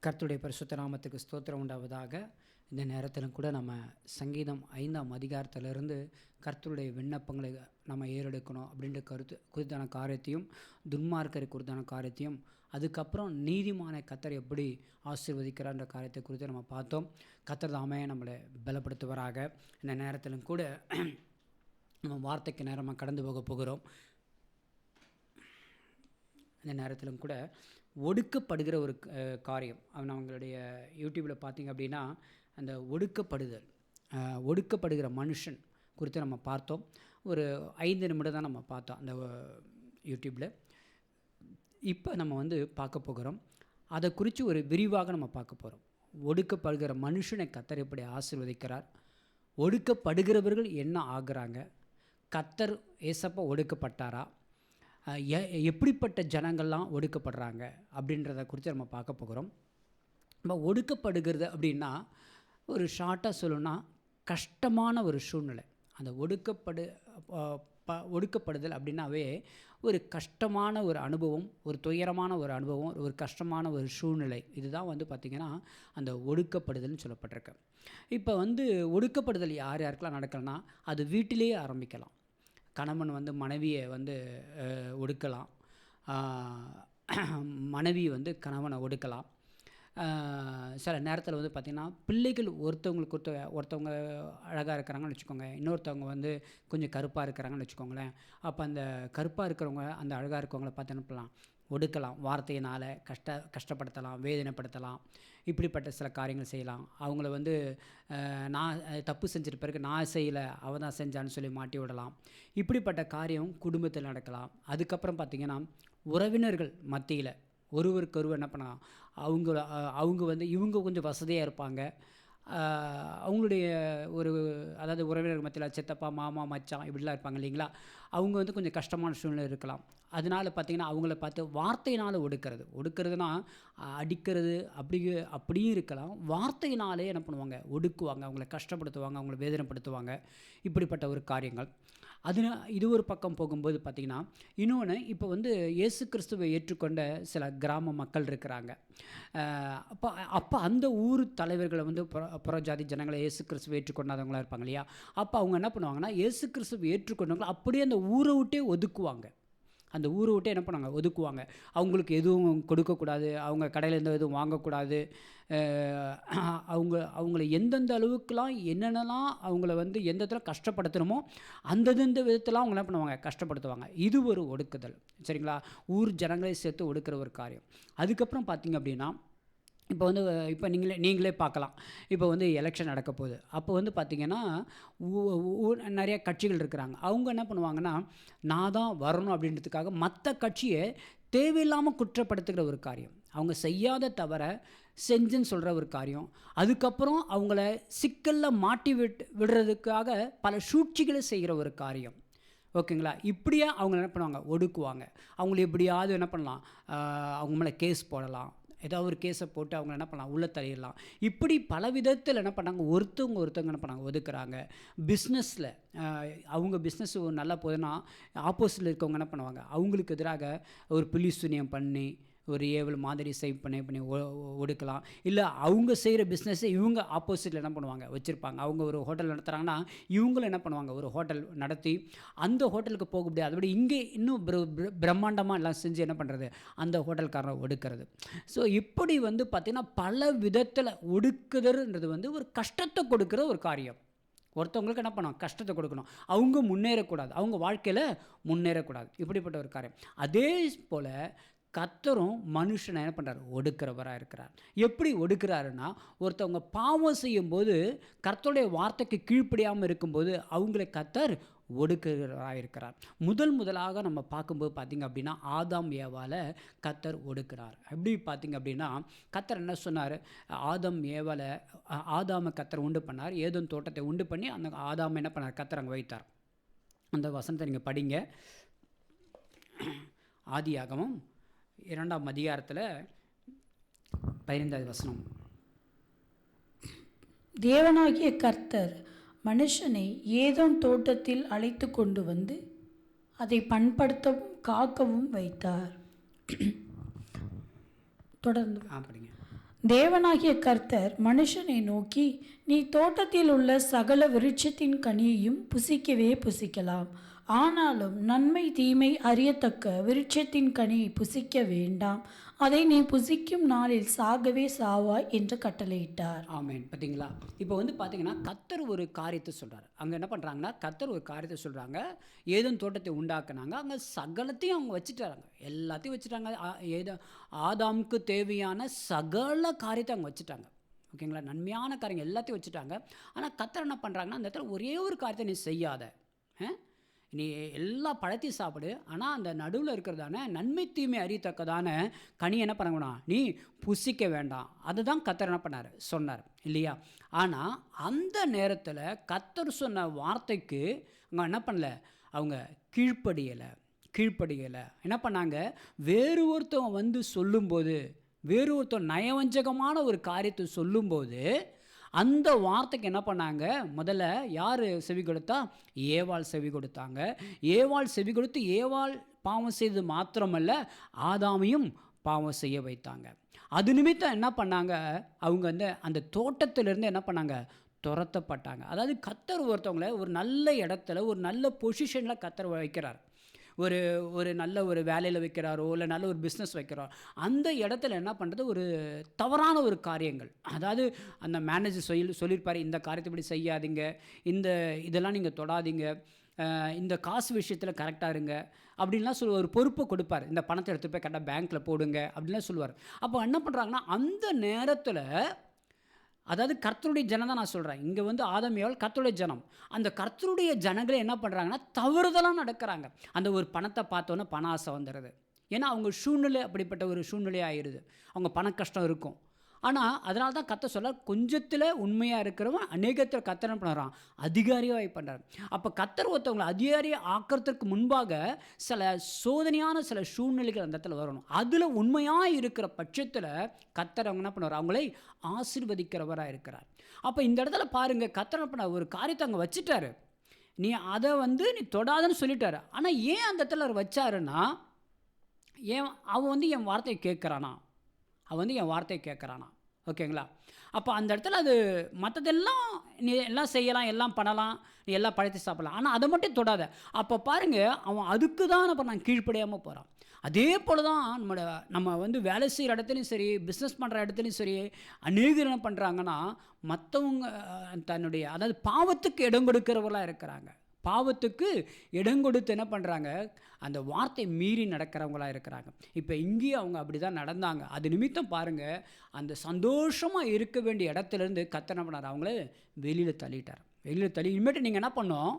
கர்த்தருடைய பரிசுத்த நாமத்துக்கு ஸ்தோத்திரம் உண்டாவதாக. இந்த நேரத்திலும் கூட நம்ம சங்கீதம் 5ஆம் அதிகாரத்திலிருந்து கர்த்தருடைய விண்ணப்பங்களை நம்ம ஏறெடுக்கணும் அப்படின்ற குறித்தான காரியத்தையும், துன்மார்க்கரை குறித்தான காரியத்தையும், அதுக்கப்புறம் நீதிமான கர்த்தர் எப்படி ஆசீர்வதிக்கிறார்ன்ற காரியத்தை குறித்து நம்ம பார்த்தோம். கர்த்தர் தாமே நம்மளை பலப்படுத்துவராக. இந்த நேரத்திலும் கூட நம்ம வார்த்தைக்கு நேரமாக கடந்து போகிறோம். இந்த நேரத்திலும் கூட ஒடுக்கப்படுகிற ஒரு காரியம் அவங்களுடைய யூடியூப்பில் பார்த்திங்க அப்படின்னா, அந்த ஒடுக்கப்படுகிற மனுஷன் குறித்து நம்ம பார்த்தோம். ஒரு 5 நிமிடம் தான் நம்ம பார்த்தோம் அந்த யூடியூப்பில். இப்போ நம்ம பார்க்க போகிறோம். அதை குறித்து ஒரு விரிவாக நம்ம பார்க்க போகிறோம். ஒடுக்கப்படுகிற மனுஷனை கர்த்தர் எப்படி ஆசீர்வதிக்கிறார், ஒடுக்கப்படுகிறவர்கள் என்ன ஆகுறாங்க, கர்த்தர் ஏசப்பா ஒடுக்கப்பட்டாரா, எப்படிப்பட்ட ஜனங்கள்லாம் ஒடுக்கப்படுறாங்க அப்படின்றத குறித்து நம்ம பார்க்க போகிறோம். நம்ம ஒடுக்கப்படுகிறது அப்படின்னா, ஒரு ஷார்ட்டாக சொல்லணும்னா கஷ்டமான ஒரு சூழ்நிலை. அந்த ஒடுக்கப்படுதல் அப்படின்னாவே ஒரு கஷ்டமான ஒரு அனுபவம், ஒரு துயரமான ஒரு அனுபவம், ஒரு கஷ்டமான ஒரு சூழ்நிலை. இதுதான் பார்த்திங்கன்னா அந்த ஒடுக்கப்படுதல்னு சொல்லப்பட்டிருக்கு. இப்போ ஒடுக்கப்படுதல் யாருக்கெல்லாம் நடக்கலைன்னா, அது வீட்டிலேயே ஆரம்பிக்கலாம். கணவன் மனைவியை ஒடுக்கலாம், மனைவி கணவனை ஒடுக்கலாம். சில நேரத்தில் பார்த்திங்கன்னா, பிள்ளைகள் ஒருத்தவங்க அழகாக இருக்கிறாங்கன்னு வச்சுக்கோங்க, இன்னொருத்தவங்க கொஞ்சம் கருப்பாக இருக்கிறாங்கன்னு வச்சுக்கோங்களேன். அப்போ அந்த கருப்பாக இருக்கிறவங்க அந்த அழகாக இருக்கிறவங்கள பார்த்து அனுப்பலாம், ஒடுக்கலாம், வார்த்தையினால் கஷ்டப்படுத்தலாம், வேதனைப்படுத்தலாம். இப்படிப்பட்ட சில காரியங்கள் செய்யலாம். அவங்கள நான் தப்பு செஞ்சிட்ட பிறகு நான் செய்யலை, அவள் தான் செஞ்சான்னு சொல்லி மாட்டி விடலாம். இப்படிப்பட்ட காரியம் குடும்பத்தில் நடக்கலாம். அதுக்கப்புறம் பார்த்திங்கன்னா, உறவினர்கள் மத்தியில் ஒருவருக்கொருவர் என்ன பண்ணலாம், அவங்க இவங்க கொஞ்சம் வசதியாக இருப்பாங்க. அவங்களுடைய அதாவது உறவினர்கள் மத்தியில் சித்தப்பா, மாமா, மச்சான் இப்படிலாம் இருப்பாங்க இல்லைங்களா. அவங்க கொஞ்சம் கஷ்டமான சூழ்நிலை இருக்கலாம். அதனால் பார்த்திங்கன்னா, அவங்கள பார்த்து வார்த்தையினால் ஒடுக்கிறதுனா அடிக்கிறது அப்படியும் இருக்கலாம். வார்த்தையினாலே என்ன பண்ணுவாங்க, ஒடுக்குவாங்க, அவங்கள கஷ்டப்படுத்துவாங்க, அவங்கள வேதனைப்படுத்துவாங்க. இப்படிப்பட்ட ஒரு காரியங்கள். இது ஒரு பக்கம் போகும்போது பார்த்திங்கன்னா, இன்னொன்று இப்போ இயேசு கிறிஸ்துவை ஏற்றுக்கொண்ட சில கிராம மக்கள் இருக்கிறாங்க. அப்போ அந்த ஊர் தலைவர்களை புறஜாதி ஜனங்களை இயேசு கிறிஸ்துவை ஏற்றுக்கொண்டாதவங்களாக இருப்பாங்க இல்லையா. அப்போ அவங்க என்ன பண்ணுவாங்கன்னா, இயேசு கிறிஸ்துவை ஏற்றுக்கொண்டவங்களை அப்படியே அந்த ஊரை விட்டே ஒதுக்குவாங்க. அந்த ஊரை விட்டு என்ன பண்ணாங்க, ஒதுக்குவாங்க. அவங்களுக்கு எதுவும் கொடுக்கக்கூடாது, அவங்க கடையில் எதுவும் வாங்கக்கூடாது. அவங்கள எந்தெந்த அளவுக்குலாம் என்னென்னலாம் அவங்கள எந்த இடத்துல கஷ்டப்படுத்தணுமோ அந்த விதத்தெல்லாம் அவங்க என்ன பண்ணுவாங்க, கஷ்டப்படுத்துவாங்க. இது ஒரு ஒடுக்குதல், சரிங்களா. ஊர் ஜனங்களை சேர்த்து ஒடுக்கிற ஒரு காரியம். அதுக்கப்புறம் பார்த்திங்க அப்படின்னா, இப்போ நீங்களே பார்க்கலாம். இப்போ எலெக்ஷன் நடக்க போகுது. அப்போ பார்த்திங்கன்னா, நிறைய கட்சிகள் இருக்கிறாங்க. அவங்க என்ன பண்ணுவாங்கன்னா, நான் தான் வரணும் அப்படின்றதுக்காக மற்ற கட்சியை தேவையில்லாமல் குற்றப்படுத்துகிற ஒரு காரியம், அவங்க செய்யாத தவிர செஞ்சுன்னு சொல்கிற ஒரு காரியம். அதுக்கப்புறம் அவங்கள சிக்கலில் மாட்டி விடுறதுக்காக பல சூழ்ச்சிகளை செய்கிற ஒரு காரியம். ஓகேங்களா. இப்படியே அவங்க என்ன பண்ணுவாங்க, ஒடுக்குவாங்க. அவங்கள எப்படியாவது என்ன பண்ணலாம், அவங்க மேலே கேஸ் போடலாம், ஏதாவது ஒரு கேஸை போட்டு அவங்க என்ன பண்ணலாம், உள்ளே தள்ளிடலாம். இப்படி பல விதத்தில் என்ன பண்ணாங்க, ஒருத்தவங்க என்ன பண்ணாங்க, ஒதுக்குறாங்க. பிஸ்னஸில் அவங்க பிஸ்னஸ் நல்லா போகுதுன்னா, ஆப்போசிட்டில் இருக்கவங்க என்ன பண்ணுவாங்க, அவங்களுக்கு எதிராக ஒரு புலி சூனியம் பண்ணி ஒரு ஏவல் மாதிரி பண்ணி ஒடுக்கலாம். இல்லை அவங்க செய்கிற பிஸ்னஸை இவங்க ஆப்போசிட்டில் என்ன பண்ணுவாங்க, வச்சுருப்பாங்க. அவங்க ஒரு ஹோட்டல் நடத்துகிறாங்கன்னா, இவங்களும் என்ன பண்ணுவாங்க, ஒரு ஹோட்டல் நடத்தி அந்த ஹோட்டலுக்கு போக முடியாது, அதோட இங்கே இன்னும் பிரம்மாண்டமாக எல்லாம் செஞ்சு என்ன பண்ணுறது, அந்த ஹோட்டல்காரனை ஒடுக்கிறது. ஸோ இப்படி பார்த்திங்கன்னா, பல விதத்தில் ஒடுக்குதல்ன்றது ஒரு கஷ்டத்தை கொடுக்குற ஒரு காரியம். ஒருத்தவங்களுக்கு என்ன பண்ணணும், கஷ்டத்தை கொடுக்கணும், அவங்க முன்னேறக்கூடாது, அவங்க வாழ்க்கையில் முன்னேறக்கூடாது. இப்படிப்பட்ட ஒரு காரியம். அதே போல் கர்த்தரும் மனுஷனை என்ன பண்ணுறாரு, ஒடுக்கிறவராக இருக்கிறார். எப்படி ஒடுக்கிறாருன்னா, ஒருத்தவங்க பாவம் செய்யும்போது கர்த்தருடைய வார்த்தைக்கு கீழ்ப்படியாமல் இருக்கும்போது அவங்களை கர்த்தர் ஒடுக்கிறவராக இருக்கிறார். முதலாக நம்ம பார்க்கும்போது பார்த்திங்க அப்படின்னா, ஆதாம் ஏவாளை கர்த்தர் ஒடுக்கிறார். எப்படி பார்த்திங்க அப்படின்னா, கர்த்தர் என்ன சொன்னார், ஆதாமை கர்த்தர் உண்டு பண்ணார், ஏதேன் தோட்டத்தை உண்டு பண்ணி அந்த ஆதாமை என்ன பண்ணார், கர்த்தர் அங்கே வைத்தார். அந்த வசனத்தை நீங்கள் படிங்க. ஆதியாகமம் 2ஆம் அதிகாரத்தில் 15வது வசனம். தேவனாகிய கர்த்தர் மனுஷனை ஏதோம் தோட்டத்தில் அழைத்து கொண்டு வந்து அதை பண்படுத்தவும் காக்கவும் வைத்தார். தொடர்ந்து படிங்க. தேவனாகிய கர்த்தர் மனுஷனை நோக்கி, நீ தோட்டத்தில் உள்ள சகல விருட்சத்தின் கனியையும் புசிக்கவே புசிக்கலாம், ஆனாலும் நன்மை தீமை அறியத்தக்க விருட்சத்தின் கனியை புசிக்க வேண்டாம், அதை நீ புசிக்கும் நாளில் சாகவே சாவாய் என்று கட்டளையிட்டார். ஆமென். பார்த்தீங்களா? இப்போ வந்து பார்த்தீங்கன்னா கர்த்தர் ஒரு காரியத்தை சொல்கிறார். அங்கே என்ன பண்ணுறாங்கன்னா கர்த்தர் ஒரு காரியத்தை சொல்கிறாங்க. ஏதேன் தோட்டத்தை உண்டாக்குனாங்க. அங்கே சகலத்தையும் அவங்க வச்சுட்டாங்க. எல்லாத்தையும் வச்சுட்டாங்க. ஆதாமுக்கு தேவையான சகல காரியத்தை அவங்க வச்சுட்டாங்க. ஓகேங்களா? நன்மையான காரியங்கள் எல்லாத்தையும் வச்சுட்டாங்க. ஆனால் கர்த்தர் என்ன பண்ணுறாங்கன்னா அந்த இடத்துல ஒரே ஒரு காரியத்தை நீ செய்யாத, நீ எல்லா பழத்தையும் சாப்பிடு, ஆனால் அந்த நடுவில் இருக்கிறதான நன்மை தீமை அறியத்தக்கதான கனி என்ன பண்ணணும், நீ புசிக்க வேண்டாம். அதுதான் கர்த்தர் என்ன பண்ணார், சொன்னார் இல்லையா? ஆனால் அந்த நேரத்தில் கர்த்தர் சொன்ன வார்த்தைக்கு அவங்க என்ன பண்ணல, அவங்க கீழ்ப்படியலை. என்ன பண்ணாங்க, வேறு ஒருத்தவங்க வந்து சொல்லும்போது, வேறு ஒருத்தர் நயவஞ்சகமான ஒரு காரியத்தை சொல்லும்போது அந்த வார்த்தைக்கு என்ன பண்ணாங்க, முதல்ல யார் செவி கொடுத்தா, ஏவாள் செவி கொடுத்தாங்க. ஏவாள் செவி கொடுத்து ஏவாள் பாவம் செய்தது மாத்திரமல்ல, ஆதாமையும் பாவம் செய்ய வைத்தாங்க. அது நிமித்தம் என்ன பண்ணாங்க, அவங்க வந்து அந்த தோட்டத்திலிருந்து என்ன பண்ணாங்க, துரத்தப்பட்டாங்க. அதாவது கர்த்தர் ஒருத்தவங்களை ஒரு நல்ல இடத்துல ஒரு நல்ல பொசிஷனில் கர்த்தர் வைக்கிறார். ஒரு நல்ல ஒரு வேலையில் வைக்கிறாரோ இல்லை நல்ல ஒரு பிஸ்னஸ் வைக்கிறாரோ, அந்த இடத்துல என்ன பண்ணுறது, ஒரு தவறான ஒரு காரியங்கள், அதாவது அந்த மேனேஜர் சொல்லியிருப்பார், இந்த காரியத்தை இப்படி செய்யாதீங்க, இதெல்லாம் நீங்கள் தொடாதீங்க, இந்த காசு விஷயத்தில் கரெக்டாக இருங்க அப்படின்லாம் ஒரு பொறுப்பை கொடுப்பார். இந்த பணத்தை எடுத்து போய் கரெக்டாக பேங்க்கில் போடுங்க அப்படின்லாம் சொல்லுவார். அப்போ என்ன பண்ணுறாங்கன்னா அந்த நேரத்தில், அதாவது கர்த்தருடைய ஜனம் தான் நான் சொல்கிறேன், இங்கே வந்து ஆதாமியால் கர்த்தருடைய ஜனம், அந்த கர்த்தருடைய ஜனங்களே என்ன பண்ணுறாங்கன்னா தவறுதலாக நடக்கிறாங்க. அந்த ஒரு பணத்தை பார்த்தோன்னே பண ஆசை வந்துடுது. ஏன்னா அவங்க சூழ்நிலை அப்படிப்பட்ட ஒரு சூழ்நிலை ஆயிடுது. அவங்க பண கஷ்டம் இருக்கும். ஆனால் அதனால தான் கர்த்தர் சொல்ல, கொஞ்சத்தில் உண்மையாக இருக்கிறவன் அநேகத்தில் கர்த்தர் என்ன பண்ணுறான், அதிகாரியாக பண்ணுறார். அப்போ கர்த்தர் ஒருத்தவங்களை அதிகாரியை ஆக்கிறதுக்கு முன்பாக சில சோதனையான சில சூழ்நிலைகள் அந்த இடத்துல வரணும். அதில் உண்மையாக இருக்கிற பட்சத்தில் கர்த்தர் அவங்க என்ன பண்ணுவார், அவங்களை ஆசீர்வதிக்கிறவராக இருக்கிறார். அப்போ இந்த இடத்துல பாருங்கள், கர்த்தர் என்ன பண்ண ஒரு காரியத்தை அங்கே வச்சுட்டாரு, நீ அதை வந்து நீ தொடாதுன்னு சொல்லிட்டாரு. ஆனால் ஏன் அந்த இடத்துல அவர் வச்சாருன்னா, அவன் வந்து என் வார்த்தையை கேட்குறானா, ஓகேங்களா? அப்போ அந்த இடத்துல அது மற்றதெல்லாம் நீ எல்லாம் செய்யலாம், எல்லாம் பண்ணலாம், நீ எல்லாம் பழத்தை சாப்பிடலாம், ஆனால் அதை மட்டும் தொடாத. அப்போ பாருங்கள், அவன் அதுக்கு தான் இப்போ நான் கீழ்ப்படியாமல் போகிறான். அதே போல் தான் நம்ம வந்து வேலை செய்கிற இடத்துலையும் சரி, பிஸ்னஸ் பண்ணுற இடத்துலையும் சரி, அநேகர் என்ன பண்ணுறாங்கன்னா மற்றவங்க தன்னுடைய, அதாவது பாவத்துக்கு இடம் கொடுக்கிறவர்களாக இருக்கிறாங்க. பாவத்துக்கு இடம் கொடுத்து என்ன பண்ணுறாங்க, அந்த வார்த்தை மீறி நடக்கிறவங்களாக இருக்கிறாங்க. இப்போ இங்கேயும் அவங்க அப்படி தான் நடந்தாங்க. அது நிமித்தம் பாருங்கள், அந்த சந்தோஷமாக இருக்க வேண்டிய இடத்துலேருந்து கர்த்தர் என்ன பண்ணார், அவங்கள வெளியில் தள்ளிட்டார். இனிமேட்டு நீங்கள் என்ன பண்ணோம்,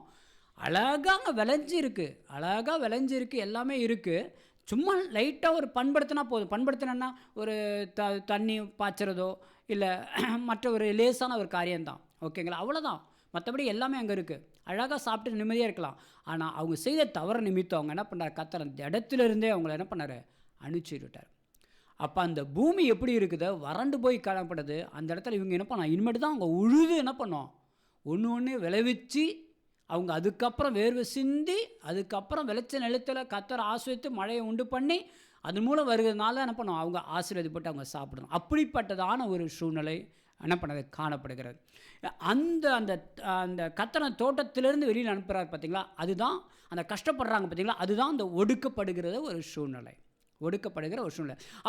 அழகாக விளைஞ்சிருக்கு, எல்லாமே இருக்குது, சும்மா லைட்டாக ஒரு பண்படுத்தினா போதும். பண்படுத்தினா ஒரு தண்ணி பாய்ச்சறதோ இல்லை மற்ற ஒரு லேசான ஒரு காரியம்தான், ஓகேங்களா? அவ்வளோதான். மற்றபடி எல்லாமே அங்கே இருக்குது. அழகாக சாப்பிட்டு நிம்மதியாக இருக்கலாம். ஆனால் அவங்க செய்த தவறு நிமித்தம் அவங்க என்ன பண்ணார், கர்த்தர் அந்த இடத்துலேருந்தே அவங்கள என்ன பண்ணார், அனுப்பிச்சுட்டார். அப்போ அந்த பூமி எப்படி இருக்குதோ வறண்டு போய் காணப்படுது. அந்த இடத்துல இவங்க என்ன பண்ணால், இனிமேட்டு தான் அவங்க உழுது என்ன பண்ணோம், ஒன்று விளைவிச்சு, அவங்க அதுக்கப்புறம் வேர்வை சிந்தி, அதுக்கப்புறம் விளைச்ச நிலத்தில் கர்த்தர் ஆசீர்வதித்து மழையை உண்டு பண்ணி, அது மூலம் வருகிறதுனால என்ன பண்ணோம், அவங்க ஆசீர்வதிப்பட்டு அவங்க சாப்பிடணும். அப்படிப்பட்டதான ஒரு சூழ்நிலை என்ன பண்ணது, காணப்படுகிறது. அந்த அந்த அந்த கர்த்தர் தோட்டத்திலிருந்து வெளியில் அனுப்புகிறார் பார்த்தீங்களா, அதுதான் அந்த கஷ்டப்படுறாங்க பார்த்தீங்களா, அதுதான் அந்த ஒடுக்கப்படுகிற ஒரு சூழ்நிலை.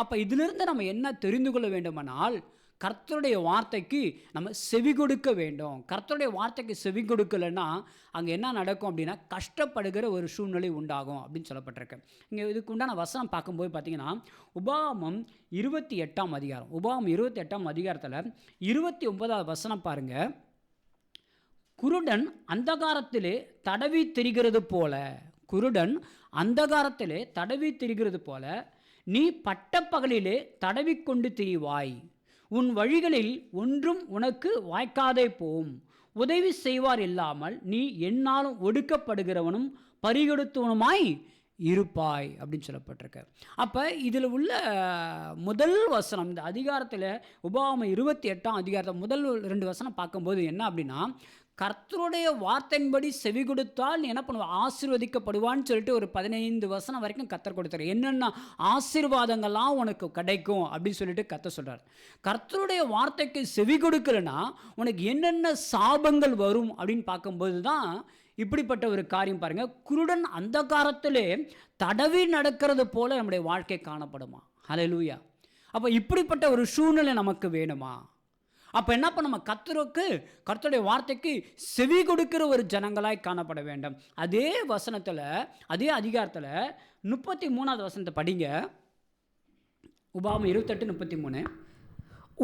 அப்போ இதிலிருந்து நம்ம என்ன தெரிந்து கொள்ள வேண்டுமானால், கர்த்தருடைய வார்த்தைக்கு நம்ம செவி கொடுக்க வேண்டும். கர்த்தருடைய வார்த்தைக்கு செவி கொடுக்கலைன்னா அங்கே என்ன நடக்கும் அப்படின்னா, கஷ்டப்படுகிற ஒரு சூழ்நிலை உண்டாகும் அப்படின்னு சொல்லப்பட்டிருக்கு. இங்கே இதுக்கு உண்டான வசனம் பார்க்கும்போது பார்த்தீங்கன்னா, உபாகமம் 28ஆம் அதிகாரம், உபாகமம் 28ஆம் அதிகாரத்தில் 29வது வசனம் பாருங்கள். குருடன் அந்தகாரத்திலே தடவி திரிகிறது போல நீ பட்டப்பகலிலே தடவிக்கொண்டு திரிவாய். உன் வழிகளில் ஒன்றும் உனக்கு வாய்க்காதே போம். உதவி செய்வார் இல்லாமல் நீ எந்நாளும் ஒடுக்கப்படுகிறவனும் பறிகொடுத்தவனுமாய் இருப்பாய் அப்படின்னு சொல்லப்பட்டிருக்கு. அப்போ இதில் உள்ள முதல் வசனம், இந்த அதிகாரத்தில் உபாகமம் 28ஆம் அதிகாரத்தில் முதல் 2 வசனம் பார்க்கும்போது என்ன அப்படின்னா, கர்த்தருடைய வார்த்தையின்படி செவி கொடுத்தால் நீ என்ன பண்ணுவ, ஆசீர்வதிக்கப்படுவான்னு சொல்லிட்டு ஒரு 15 வசனம் வரைக்கும் கர்த்தர் கொடுத்தாரு. என்னென்ன ஆசீர்வாதங்கள்லாம் உனக்கு கிடைக்கும் அப்படின்னு சொல்லிட்டு கர்த்தர் சொல்கிறார். கர்த்தருடைய வார்த்தைக்கு செவி கொடுக்கலன்னா உனக்கு என்னென்ன சாபங்கள் வரும் அப்படின்னு பார்க்கும்போது தான் இப்படிப்பட்ட ஒரு காரியம் பாருங்கள். குருடன் அந்த காலத்திலே தடவி நடக்கிறது போல நம்முடைய வாழ்க்கை காணப்படுமா? ஹல்லேலூயா. அப்போ இப்படிப்பட்ட ஒரு சூழ்நிலை நமக்கு வேணுமா? அப்போ என்ன பண்ண, கர்த்தருடைய வார்த்தைக்கு செவி கொடுக்கிற ஒரு ஜனங்களாய் காணப்பட வேண்டும். அதே வசனத்தில், அதே அதிகாரத்தில் 33வது வசனத்தை படிங்க. உபாகமம் 28:33.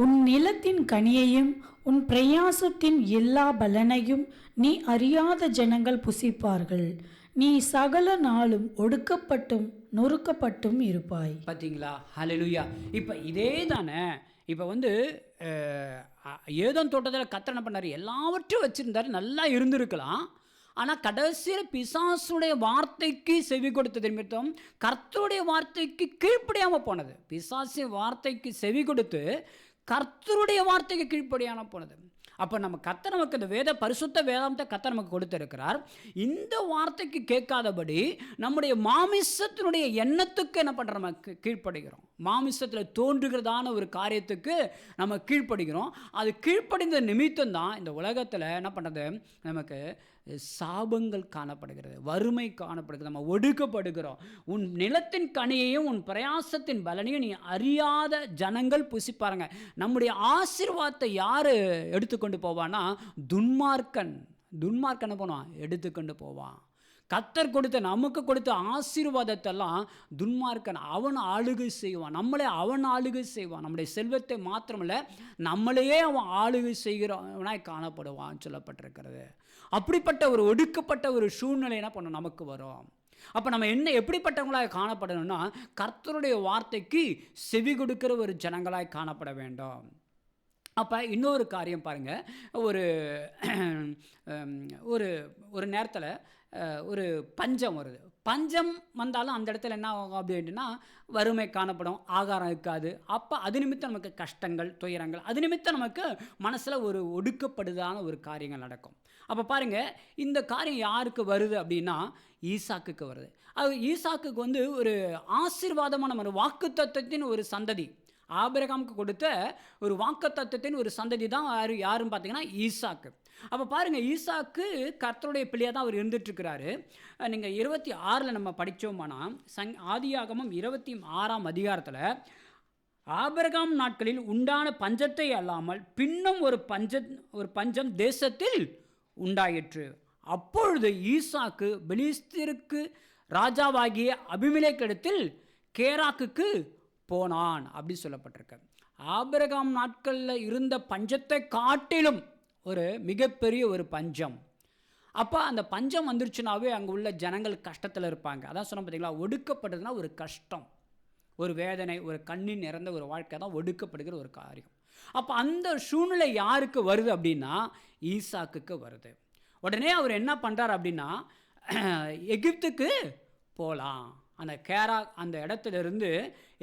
உன் நிலத்தின் கனியையும் உன் பிரயாசத்தின் எல்லா பலனையும் நீ அறியாத ஜனங்கள் புசிப்பார்கள். நீ சகல நாளும் ஒடுக்கப்பட்டும் நொறுக்கப்பட்டும் இருப்பாய். பார்த்தீங்களா? ஹல்லேலூயா. இப்போ இதே தானே. இப்போ ஏதோம் தோட்டத்தில் கர்த்தர் என்ன பண்ணார், எல்லாவற்றையும் வச்சுருந்தார், நல்லா இருந்திருக்கலாம். ஆனால் கடைசியில் பிசாசுடைய வார்த்தைக்கு செவி கொடுத்தது நிமித்தம் கர்த்தருடைய வார்த்தைக்கு கீழ்ப்படியாமல் போனது. பிசாசு வார்த்தைக்கு செவி கொடுத்து கர்த்தருடைய வார்த்தைக்கு கீழ்ப்படியாமல் போனது. அப்போ கர்த்தர் நமக்கு இந்த பரிசுத்த வேதாந்தத்தை கர்த்தர் நமக்கு கொடுத்திருக்கிறார். இந்த வார்த்தைக்கு கேட்காதபடி நம்முடைய மாமிசத்தினுடைய எண்ணத்துக்கு என்ன பண்ணுறோம், நம்ம கீழ்ப்படுகிறோம். மாமிசத்தில் தோன்றுகிறதான ஒரு காரியத்துக்கு நம்ம கீழ்ப்படுகிறோம். அது கீழ்ப்படிந்த நிமித்தம் தான் இந்த உலகத்தில் என்ன பண்ணுறது, நமக்கு சாபங்கள் காணப்படுகிறது, வறுமை காணப்படுகிறது, நம்ம ஒடுக்கப்படுகிறோம். உன் நிலத்தின் கனியையும் உன் பிரயாசத்தின் பலனையும் நீ அறியாத ஜனங்கள் புசிப்பாருங்க. நம்முடைய ஆசீர்வாதத்தை யார் எடுத்துக்கொண்டு போவான்னா, துன்மார்க்கன் என்ன பண்ணுவான், எடுத்துக்கொண்டு போவான். கர்த்தர் கொடுத்த, நமக்கு கொடுத்த ஆசீர்வாதத்தெல்லாம் துன்மார்க்கன் அவன் ஆளுகை செய்வான். நம்மளே அவன் ஆளுகை செய்வான். நம்முடைய செல்வத்தை மாத்திரமல்ல, நம்மளையே அவன் ஆளுகை செய்கிறவனாய் காணப்படுவான் சொல்லப்பட்டிருக்கிறது. அப்படிப்பட்ட ஒரு ஒடுக்கப்பட்ட ஒரு சூழ்நிலை என்ன பண்ணும், நமக்கு வரும். அப்போ நம்ம எப்படிப்பட்டவங்களாக காணப்படணும்னா, கர்த்தருடைய வார்த்தைக்கு செவி கொடுக்கிற ஒரு ஜனங்களாய் காணப்பட வேண்டும். அப்போ இன்னொரு காரியம் பாருங்கள். ஒரு ஒரு நேரத்தில் ஒரு பஞ்சம் வருது. பஞ்சம் வந்தாலும் அந்த இடத்துல என்ன ஆகும் அப்படின்னா, வறுமை காணப்படும், ஆகாரம் இருக்காது. அப்போ அது நிமித்தம் நமக்கு கஷ்டங்கள், துயரங்கள், அது நிமித்தம் நமக்கு மனசில் ஒரு ஒடுக்கப்படுதான ஒரு காரியங்கள் நடக்கும். அப்போ பாருங்கள், இந்த காரியம் யாருக்கு வருது அப்படின்னா, ஈசாக்குக்கு வருது. அது ஈசாக்குக்கு ஒரு ஆசீர்வாதமான ஒரு வாக்குத்தத்தத்தின் ஒரு சந்ததி, ஆபிரகாமுக்கு கொடுத்த ஒரு வாக்குத்தத்தத்தின் ஒரு சந்ததி தான் யாருன்னு பார்த்தீங்கன்னா ஈசாக்கு. அப்போ பாருங்கள், ஈசாக்கு கர்த்தருடைய பிள்ளையாக தான் அவர் இருந்துகிட்ருக்கிறாரு. நீங்கள் 26 நம்ம படித்தோம்னா, ஆதியாகமம் 26ஆம் அதிகாரத்தில், ஆபிரகாம் நாட்களில் உண்டான பஞ்சத்தை அல்லாமல் பின்னும் ஒரு பஞ்சம் தேசத்தில் உண்டாயிற்று. அப்பொழுது ஈசாக்கு பெலிஸ்தருக்கு ராஜாவாகிய அபிமெலேக்கிடத்தில் கேராக்குக்கு போனான் அப்படி சொல்லப்பட்டிருக்கு. ஆபிரகாம் நாட்களில் இருந்த பஞ்சத்தை காட்டிலும் ஒரு மிகப்பெரிய ஒரு பஞ்சம். அப்போ அந்த பஞ்சம் வந்துருச்சுனாவே அங்கே உள்ள ஜனங்கள் கஷ்டத்தில் இருப்பாங்க. அதான் சொன்ன பார்த்தீங்களா, ஒடுக்கப்படுறதுனா ஒரு கஷ்டம், ஒரு வேதனை, ஒரு கண்ணீர் நிறைந்த ஒரு வாழ்க்கை தான் ஒடுக்கப்படுகிற ஒரு காரியம். அப்போ அந்த சூழ்நிலை யாருக்கு வருது அப்படின்னா, ஈசாக்குக்கு வருது. உடனே அவர் என்ன பண்ணுறார் அப்படின்னா, எகிப்துக்கு போகலாம், அந்த இடத்துல இருந்து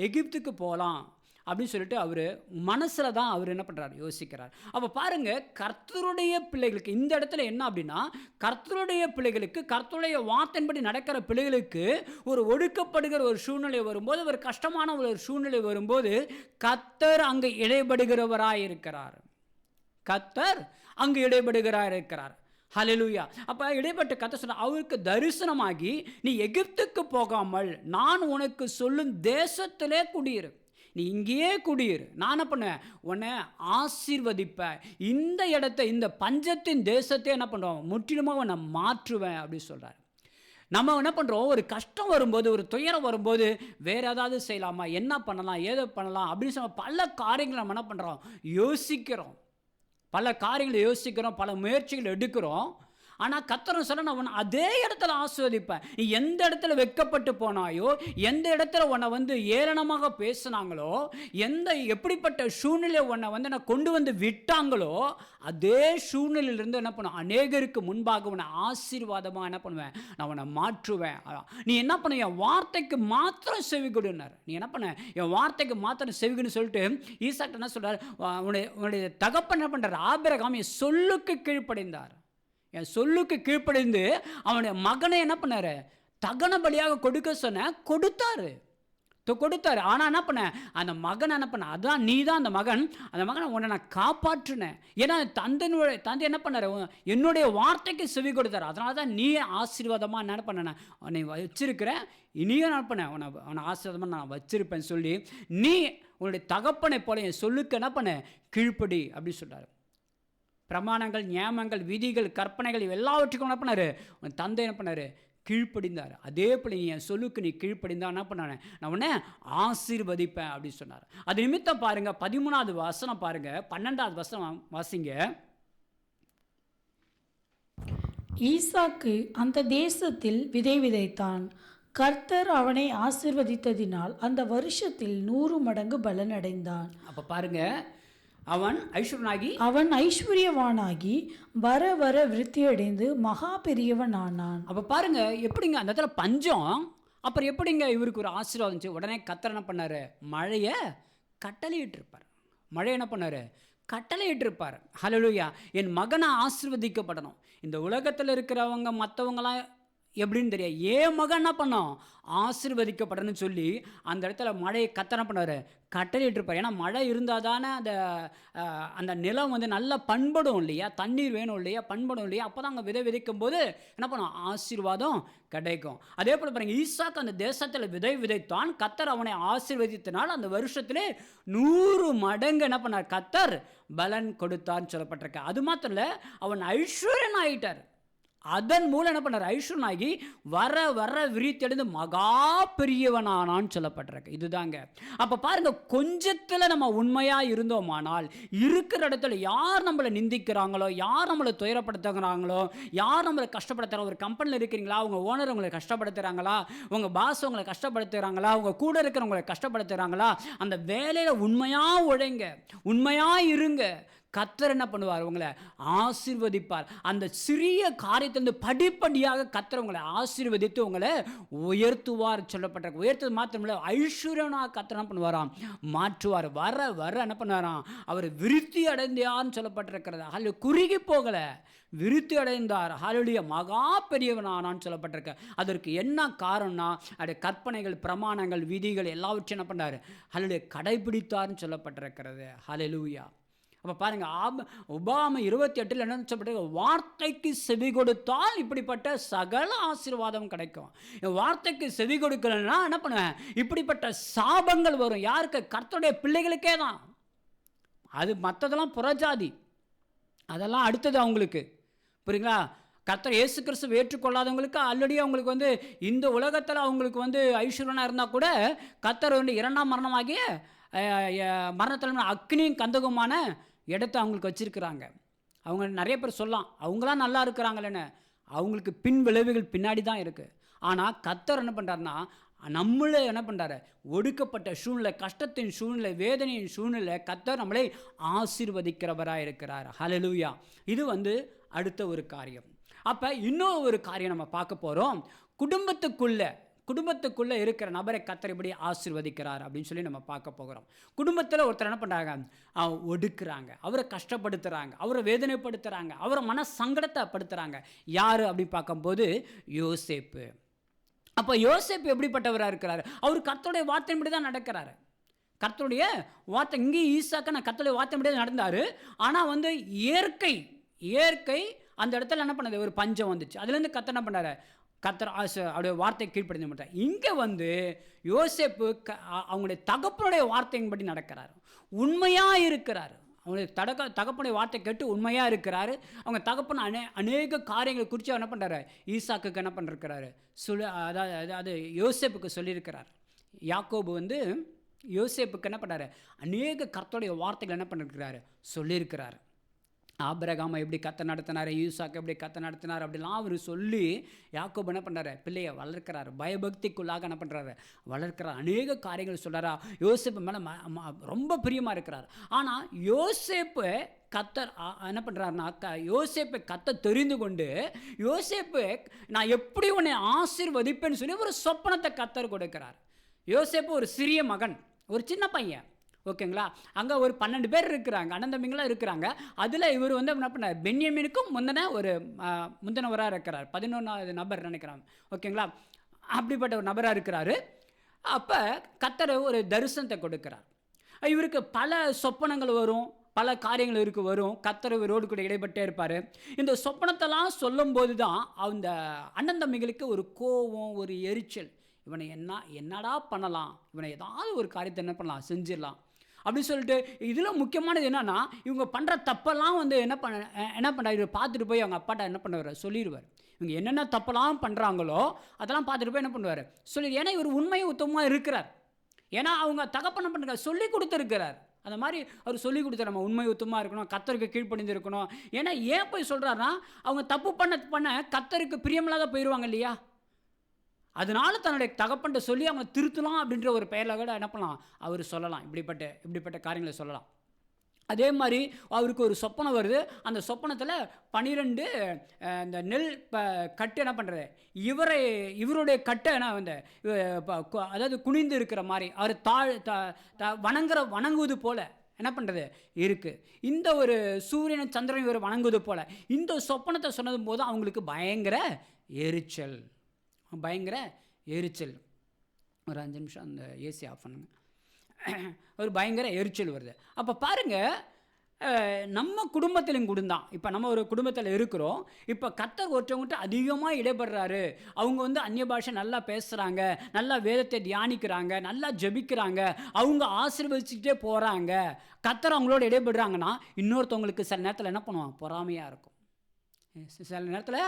எகிப்துக்கு போகலாம் அப்படின்னு சொல்லிட்டு அவர் மனசில் தான் அவர் என்ன பண்ணுறார், யோசிக்கிறார். அப்போ பாருங்கள், கர்த்தருடைய பிள்ளைகளுக்கு இந்த இடத்துல என்ன அப்படின்னா, கர்த்தருடைய பிள்ளைகளுக்கு, கர்த்தருடைய வார்த்தையின்படி நடக்கிற பிள்ளைகளுக்கு ஒரு ஒடுக்கப்படுகிற ஒரு சூழ்நிலை வரும்போது, ஒரு கஷ்டமான ஒரு சூழ்நிலை வரும்போது கர்த்தர் அங்கே இடைபடுகிறவராக இருக்கிறார். கர்த்தர் அங்கு இடைபடுகிறார் இருக்கிறார். ஹல்லேலூயா. அப்போ இடைப்பட்ட கதை சொன்ன அவருக்கு தரிசனமாகி, நீ எகிப்துக்கு போகாமல் நான் உனக்கு சொல்லும் தேசத்திலே குடியிரு, நீ இங்கேயே குடியிரு, நான் என்ன பண்ணுவேன், உன்னை ஆசீர்வதிப்பேன், இந்த இடத்த, இந்த பஞ்சத்தின் தேசத்தை என்ன பண்ணுவோம், முற்றிலுமாக உன்னை மாற்றுவேன் அப்படின்னு சொல்கிறார். நம்ம என்ன பண்ணுறோம், ஒரு கஷ்டம் வரும்போது, ஒரு துயரம் வரும்போது வேறு ஏதாவது செய்யலாமா, என்ன பண்ணலாம், ஏதோ பண்ணலாம் அப்படின்னு சொல்ல பல காரியங்களை நம்ம என்ன பண்ணுறோம், யோசிக்கிறோம். பல காரியங்களை யோசிக்கிறோம், பல முயற்சிகள் எடுக்கிறோம். ஆனால் கர்த்தர் சொல்ல, நான் உன்னை அதே இடத்துல ஆசீர்வதிப்பேன். நீ எந்த இடத்துல வெட்கப்பட்டு போனாயோ, எந்த இடத்துல உன்னை ஏளனமாக பேசினாங்களோ, எப்படிப்பட்ட சூழ்நிலை உன்னை நான் கொண்டு வந்து விட்டாங்களோ, அதே சூழ்நிலையிலிருந்து என்ன பண்ணுவேன், அநேகருக்கு முன்பாக உன்னை ஆசீர்வாதமாக என்ன பண்ணுவேன், நான் உன்னை மாற்றுவேன். நீ என்ன பண்ண, என் வார்த்தைக்கு மாத்திரம் செவி கொடுனார். நீ என்ன பண்ண, என் வார்த்தைக்கு மாத்திரம் செவிக்குன்னு சொல்லிட்டு ஈசாக்கு என்ன சொல்கிறார், உன்னுடைய தகப்பன் என்ன பண்ணுறார், ஆபிரகாம் என் சொல்லுக்கு கீழ்ப்படைந்தார். என் சொல்லுக்கு கீழ்ப்படிந்து அவனுடைய மகனை என்ன பண்ணாரு, தகன பலியாக கொடுக்க சொன்ன, கொடுத்தாரு. ஆனால் என்ன பண்ண, அந்த மகன் என்ன பண்ண, அதான் நீ தான் அந்த மகனை உன்னை நான் காப்பாற்றினேன். ஏன்னா தந்தை என்ன பண்ணார், என்னுடைய வார்த்தைக்கு செவி கொடுத்தாரு. அதனால தான் நீ ஆசீர்வாதமாக என்ன பண்ண உன்னை வச்சிருக்கிறேன், இனியும் என்ன பண்ண உன்னை ஆசீர்வாதமாக நான் வச்சிருப்பேன்னு சொல்லி, நீ உன்னுடைய தகப்பனை போல என் சொல்லுக்கு என்ன பண்ண கீழ்ப்படி அப்படி சொல்கிறார். பிரமாணங்கள், நியமங்கள், விதிகள், கற்பனைகள் எல்லாவற்றுக்கும் என்ன பண்ணார், உன் தந்தை என்ன பண்ணார், கீழ்ப்படிந்தார். அதே போல் நீ என் சொல்லுக்கு நீ கீழ்ப்படிந்தா என்ன பண்ண, நான் உன்னை ஆசீர்வதிப்பேன் அப்படின்னு சொன்னார். அது நிமித்தம் பாருங்க, 13வது வசனம் பாருங்க, 12வது வசனம் வாசிங்க. ஈசாக்கு அந்த தேசத்தில் விதை விதைத்தான். கர்த்தர் அவனை ஆசீர்வதித்ததினால் அந்த வருஷத்தில் 100 மடங்கு பலனடைந்தான். அப்ப பாருங்க, அவன் ஐஸ்வர்யவானாகி வர வர விருத்தியடைந்து மகா பெரியவன் ஆனான். அப்ப பாருங்க எப்படிங்க அந்த இடத்துல பஞ்சம், அப்புறம் எப்படிங்க இவருக்கு ஒரு ஆசீர்வாதம் இருந்துச்சு. உடனே கர்த்தர் என்ன பண்ணாரு, மழையை கட்டளையிட்டிருப்பார். மழை என்ன பண்ணாரு, கட்டளையிட்டிருப்பார். ஹல்லேலூயா. என் மகனை ஆசீர்வதிக்கப்படணும். இந்த உலகத்தில் இருக்கிறவங்க மற்றவங்களாம் எப்படின்னு தெரியாது, ஏன் மகன் என்ன பண்ணோம், ஆசீர்வதிக்கப்படணும்னு சொல்லி அந்த இடத்துல மழையை கத்தனை பண்ணார், கட்டளையிட்டிருப்பார். ஏன்னா மழை இருந்தால் தானே அந்த நிலம் வந்து நல்லா பண்படும் இல்லையா, தண்ணீர் வேணும் இல்லையா, பண்படும் இல்லையா, அப்போ தான் அங்கே விதைக்கும் போது என்ன பண்ணும், ஆசீர்வாதம் கிடைக்கும். அதே போல் பாருங்கள், ஈசாக்கு அந்த தேசத்தில் விதைத்தான். கத்தர் அவனை ஆசீர்வதித்தனால் அந்த வருஷத்திலே 100 மடங்கு என்ன பண்ணார், கத்தர் பலன் கொடுத்தான்னு சொல்லப்பட்டிருக்க. அது மாத்திரம் இல்லை, அவன் ஐஸ்வர்யன் ஆகிட்டார். அதன் மூலம் என்ன பண்ணார், ஐஸ்வர்யனாகி வர வர விரித்தெழுந்து மகா பெரியவனானான்னு சொல்லப்பட்டிருக்கு. இதுதாங்க. அப்போ பாருங்க, கொஞ்சத்தில் நம்ம உண்மையாக இருந்தோமானால் இருக்கிற இடத்துல யார் நம்மளை நிந்திக்கிறாங்களோ, யார் நம்மளை துயரப்படுத்துகிறாங்களோ, யார் நம்மளை கஷ்டப்படுத்துகிறாங்க, ஒரு கம்பெனியில் இருக்கிறீங்களா, உங்கள் ஓனர் உங்களை கஷ்டப்படுத்துகிறாங்களா, உங்கள் பாஸ் உங்களை கஷ்டப்படுத்துகிறாங்களா, உங்கள் கூட இருக்கிறவங்களை கஷ்டப்படுத்துகிறாங்களா, அந்த வேலையில் உண்மையாக உழைங்க, உண்மையாக இருங்க. கர்த்தர் என்ன பண்ணுவார், உங்களை ஆசீர்வதிப்பார். அந்த சிறிய காரியத்திலிருந்து படிப்படியாக கர்த்தர் உங்களை ஆசீர்வதித்து உங்களை உயர்த்துவார் சொல்லப்பட்டிருக்கு. உயர்த்தது மாத்திரமில்லை, ஐஸ்வர்யனாக கர்த்தர் என்ன பண்ணுவாராம், மாற்றுவார். வர வர என்ன பண்ணுவாராம், அவர் விருத்தி அடைந்தார்னு சொல்லப்பட்டிருக்கிறது. அதில் குறுகி போகலை, விருத்தி அடைந்தார். ஹல்லேலூயா. மகா பெரியவனானான்னு சொல்லப்பட்டிருக்கு. அதற்கு என்ன காரணம்னா, அது கற்பனைகள், பிரமாணங்கள், விதிகள் எல்லாவற்றையும் என்ன பண்ணார், ஹல்லேலூயா கடைபிடித்தார்னு சொல்லப்பட்டிருக்கிறது. ஹல்லேலூயா. அப்போ பாருங்கள், உபாகம 28 என்ன சொல்லப்பட்டிருக்கு, வார்த்தைக்கு செவி கொடுத்தால் இப்படிப்பட்ட சகல ஆசீர்வாதம் கிடைக்கும். வார்த்தைக்கு செவி கொடுக்கலன்னா என்ன பண்ணுவேன், இப்படிப்பட்ட சாபங்கள் வரும். யாருக்கு, கர்த்தருடைய பிள்ளைகளுக்கே தான். அது மற்றதெல்லாம் புறஜாதி, அதெல்லாம் அடுத்தது அவங்களுக்கு. புரியுங்களா? கர்த்தர் இயேசு கிறிஸ்துவை ஏற்றுக்கொள்ளாதவங்களுக்கு ஆல்ரெடி அவங்களுக்கு வந்து இந்த உலகத்தில் அவங்களுக்கு வந்து ஐஸ்வர்யனாக இருந்தால் கூட கர்த்தர் வந்து 2ஆம் மரணமாகிய மரணத்தில் அக்னியும் கந்தகமான இடத்த அவங்களுக்கு வச்சுருக்கிறாங்க. அவங்க நிறைய பேர் சொல்லலாம், அவங்களாம் நல்லா இருக்கிறாங்களேன்னு, அவங்களுக்கு பின் விளைவுகள் பின்னாடி தான் இருக்குது. ஆனால் கர்த்தர் என்ன பண்ணுறாருன்னா, நம்மளே என்ன பண்ணுறாரு, ஒடுக்கப்பட்ட சூழ்நிலை, கஷ்டத்தின் சூழ்நிலை, வேதனையின் சூழ்நிலை, கர்த்தர் நம்மளை ஆசீர்வதிக்கிறவராக இருக்கிறார். ஹல்லேலூயா. இது வந்து அடுத்த ஒரு காரியம். அப்போ இன்னொரு ஒரு காரியம் நம்ம பார்க்க போகிறோம். குடும்பத்துக்குள்ளே இருக்கிற நபரை கர்த்தர் எப்படி ஆசீர்வதிக்கிறார் அப்படின்னு சொல்லி நம்ம பார்க்க போகிறோம். குடும்பத்தில் ஒருத்தர் என்ன பண்ணுறாங்க, ஒடுக்குறாங்க, அவரை கஷ்டப்படுத்துகிறாங்க, அவரை வேதனைப்படுத்துகிறாங்க, அவரை மன சங்கடத்தை படுத்துகிறாங்க. யார் அப்படின்னு பார்க்கும்போது யோசேப்பு. அப்போ யோசேப்பு எப்படிப்பட்டவராக இருக்கிறார், அவர் கர்த்தருடைய வார்த்தையின்படி தான் நடக்கிறாரு. கர்த்தருடைய வார்த்தை, இங்கே ஈசாக்கு நான் கர்த்தருடைய வார்த்தையின்படி தான் நடந்தார். ஆனால் வந்து இயற்கை அந்த இடத்துல என்ன பண்ணது, ஒரு பஞ்சம் வந்துச்சு. அதுலேருந்து கர்த்தர் என்ன பண்ணார், கர்த்தர் அவருடைய வார்த்தை கீழ்ப்படிந்து மாட்டார். இங்கே வந்து யோசேப்பு அவங்களுடைய தகப்பனுடைய வார்த்தையின்படி நடக்கிறார், உண்மையாக இருக்கிறார். அவங்களுடைய தகப்பனுடைய வார்த்தை கேட்டு உண்மையாக இருக்கிறாரு. அவங்க தகப்பன் அநேக காரியங்களை குறித்து என்ன பண்ணுறாரு, ஈசாக்குக்கு என்ன பண்ணிருக்கிறாரு, அதாவது யோசேப்புக்கு சொல்லியிருக்கிறார். யாக்கோபு வந்து யோசேப்புக்கு என்ன பண்ணுறாரு, அநேக கர்த்தருடைய வார்த்தைகள் என்ன பண்ணிருக்கிறாரு, சொல்லியிருக்கிறார். ஆபிரகாமை எப்படி கத்த நடத்தினார், ஈசாக்கு எப்படி கத்த நடத்தினார் அப்படிலாம் அவர் சொல்லி யாக்கோபு என்ன பண்ணுறாரு, பிள்ளையை வளர்க்கிறார், பயபக்திக்குள்ளாக என்ன பண்ணுறாரு, வளர்க்கிறார். அநேக காரியங்கள் சொல்கிறாரா, யோசேப்பு மேலே ரொம்ப பிரியமாக இருக்கிறார். ஆனால் யோசேப்பு கர்த்தர் என்ன பண்ணுறாருன்னா, யோசேப்பை கர்த்தர் தெரிந்து கொண்டு, யோசேப்பு நான் எப்படி உன்னை ஆசீர்வதிப்பேன்னு சொல்லி ஒரு சொப்பனத்தை கர்த்தர் கொடுக்கிறார். யோசேப்பு ஒரு சிறிய மகன், ஒரு சின்ன பையன், ஓகேங்களா? அங்கே ஒரு 12 பேர் இருக்கிறாங்க, அண்ணன் தம்பிங்களாம் இருக்கிறாங்க. அதில் இவர் வந்து என்ன பண்ணார், பென்யமீனுக்கும் முந்தினவராக இருக்கிறார், 11வது நபர் நினைக்கிறாங்க. ஓகேங்களா? அப்படிப்பட்ட ஒரு நபராக இருக்கிறாரு. அப்போ கர்த்தர் ஒரு தரிசனத்தை கொடுக்கிறார். இவருக்கு பல சொப்பனங்கள் வரும், பல காரியங்கள் இவருக்கு வரும். கர்த்தர் இவரோடு கூட இடைப்பட்டே இருப்பார். இந்த சொப்பனத்தெல்லாம் சொல்லும்போது தான் அந்த அண்ணன் தம்பிகளுக்கு ஒரு கோபம், ஒரு எரிச்சல். இவனை என்னடா பண்ணலாம், இவனை ஏதாவது ஒரு காரியத்தை என்ன பண்ணலாம், செஞ்சிடலாம் அப்படின்னு சொல்லிட்டு. இதில் முக்கியமானது என்னென்னா, இவங்க பண்ணுற தப்பெல்லாம் வந்து என்ன பண்ணுறாரு, இவர் பார்த்துட்டு போய் அவங்க அப்பாட்ட என்ன பண்ணுவார், சொல்லிடுவார். இவங்க என்னென்ன தப்பெல்லாம் பண்ணுறாங்களோ அதெல்லாம் பார்த்துட்டு போய் என்ன பண்ணுவார், ஏன்னா இவர் உண்மையும் உத்தமமாக இருக்கிறார். ஏன்னா அவங்க தகப்பன பண்ணுற சொல்லி கொடுத்துருக்கிறார். அந்த மாதிரி அவர் சொல்லி கொடுத்தார், நம்ம உண்மை உத்தமாக இருக்கணும், கர்த்தருக்கு கீழ்ப்படிந்து இருக்கணும். ஏன்னா ஏன் போய் சொல்கிறாருன்னா, அவங்க தப்பு பண்ண கர்த்தருக்கு பிரியமில்லாத போயிடுவாங்க இல்லையா? அதனால தன்னுடைய தகப்பன்ட்ட சொல்லி அவங்க திருத்தலாம் அப்படின்ற ஒரு பெயரில் கூட என்ன பண்ணலாம், அவர் சொல்லலாம். இப்படிப்பட்ட காரியங்களை சொல்லலாம். அதே மாதிரி அவருக்கு ஒரு சொப்பனம் வருது. அந்த சொப்பனத்தில் 12 இந்த நெல் கட்டு என்ன பண்ணுறது, இவருடைய கட்டை என்ன வந்து அதாவது குனிந்து இருக்கிற மாதிரி, அவர் வணங்குவது போல் என்ன பண்ணுறது இருக்குது. இந்த ஒரு சூரியன் சந்திரன் இவர் வணங்குவது போல் இந்த சொப்பனத்தை சொன்னது போது அவங்களுக்கு பயங்கர எரிச்சல். ஒரு 5 நிமிஷம் அந்த ஏசி ஆஃப் பண்ணுங்க. ஒரு பயங்கர எரிச்சல் வருது. அப்போ பாருங்கள், நம்ம குடும்பத்திலும் கூட தான். இப்போ நம்ம ஒரு குடும்பத்தில் இருக்கிறோம். இப்போ கர்த்தர் ஒருத்தவங்ககிட்ட அதிகமாக இடைபடுறாரு. அவங்க வந்து அந்நிய பாஷை நல்லா பேசுகிறாங்க, நல்லா வேதத்தை தியானிக்கிறாங்க, நல்லா ஜெபிக்கிறாங்க, அவங்க ஆசீர்வதிச்சுக்கிட்டே போகிறாங்க. கர்த்தர் அவங்களோட இடைபடுறாங்கன்னா இன்னொருத்தவங்களுக்கு சில நேரத்தில் என்ன பண்ணுவான், பொறாமையாக இருக்கும். சில நேரத்தில்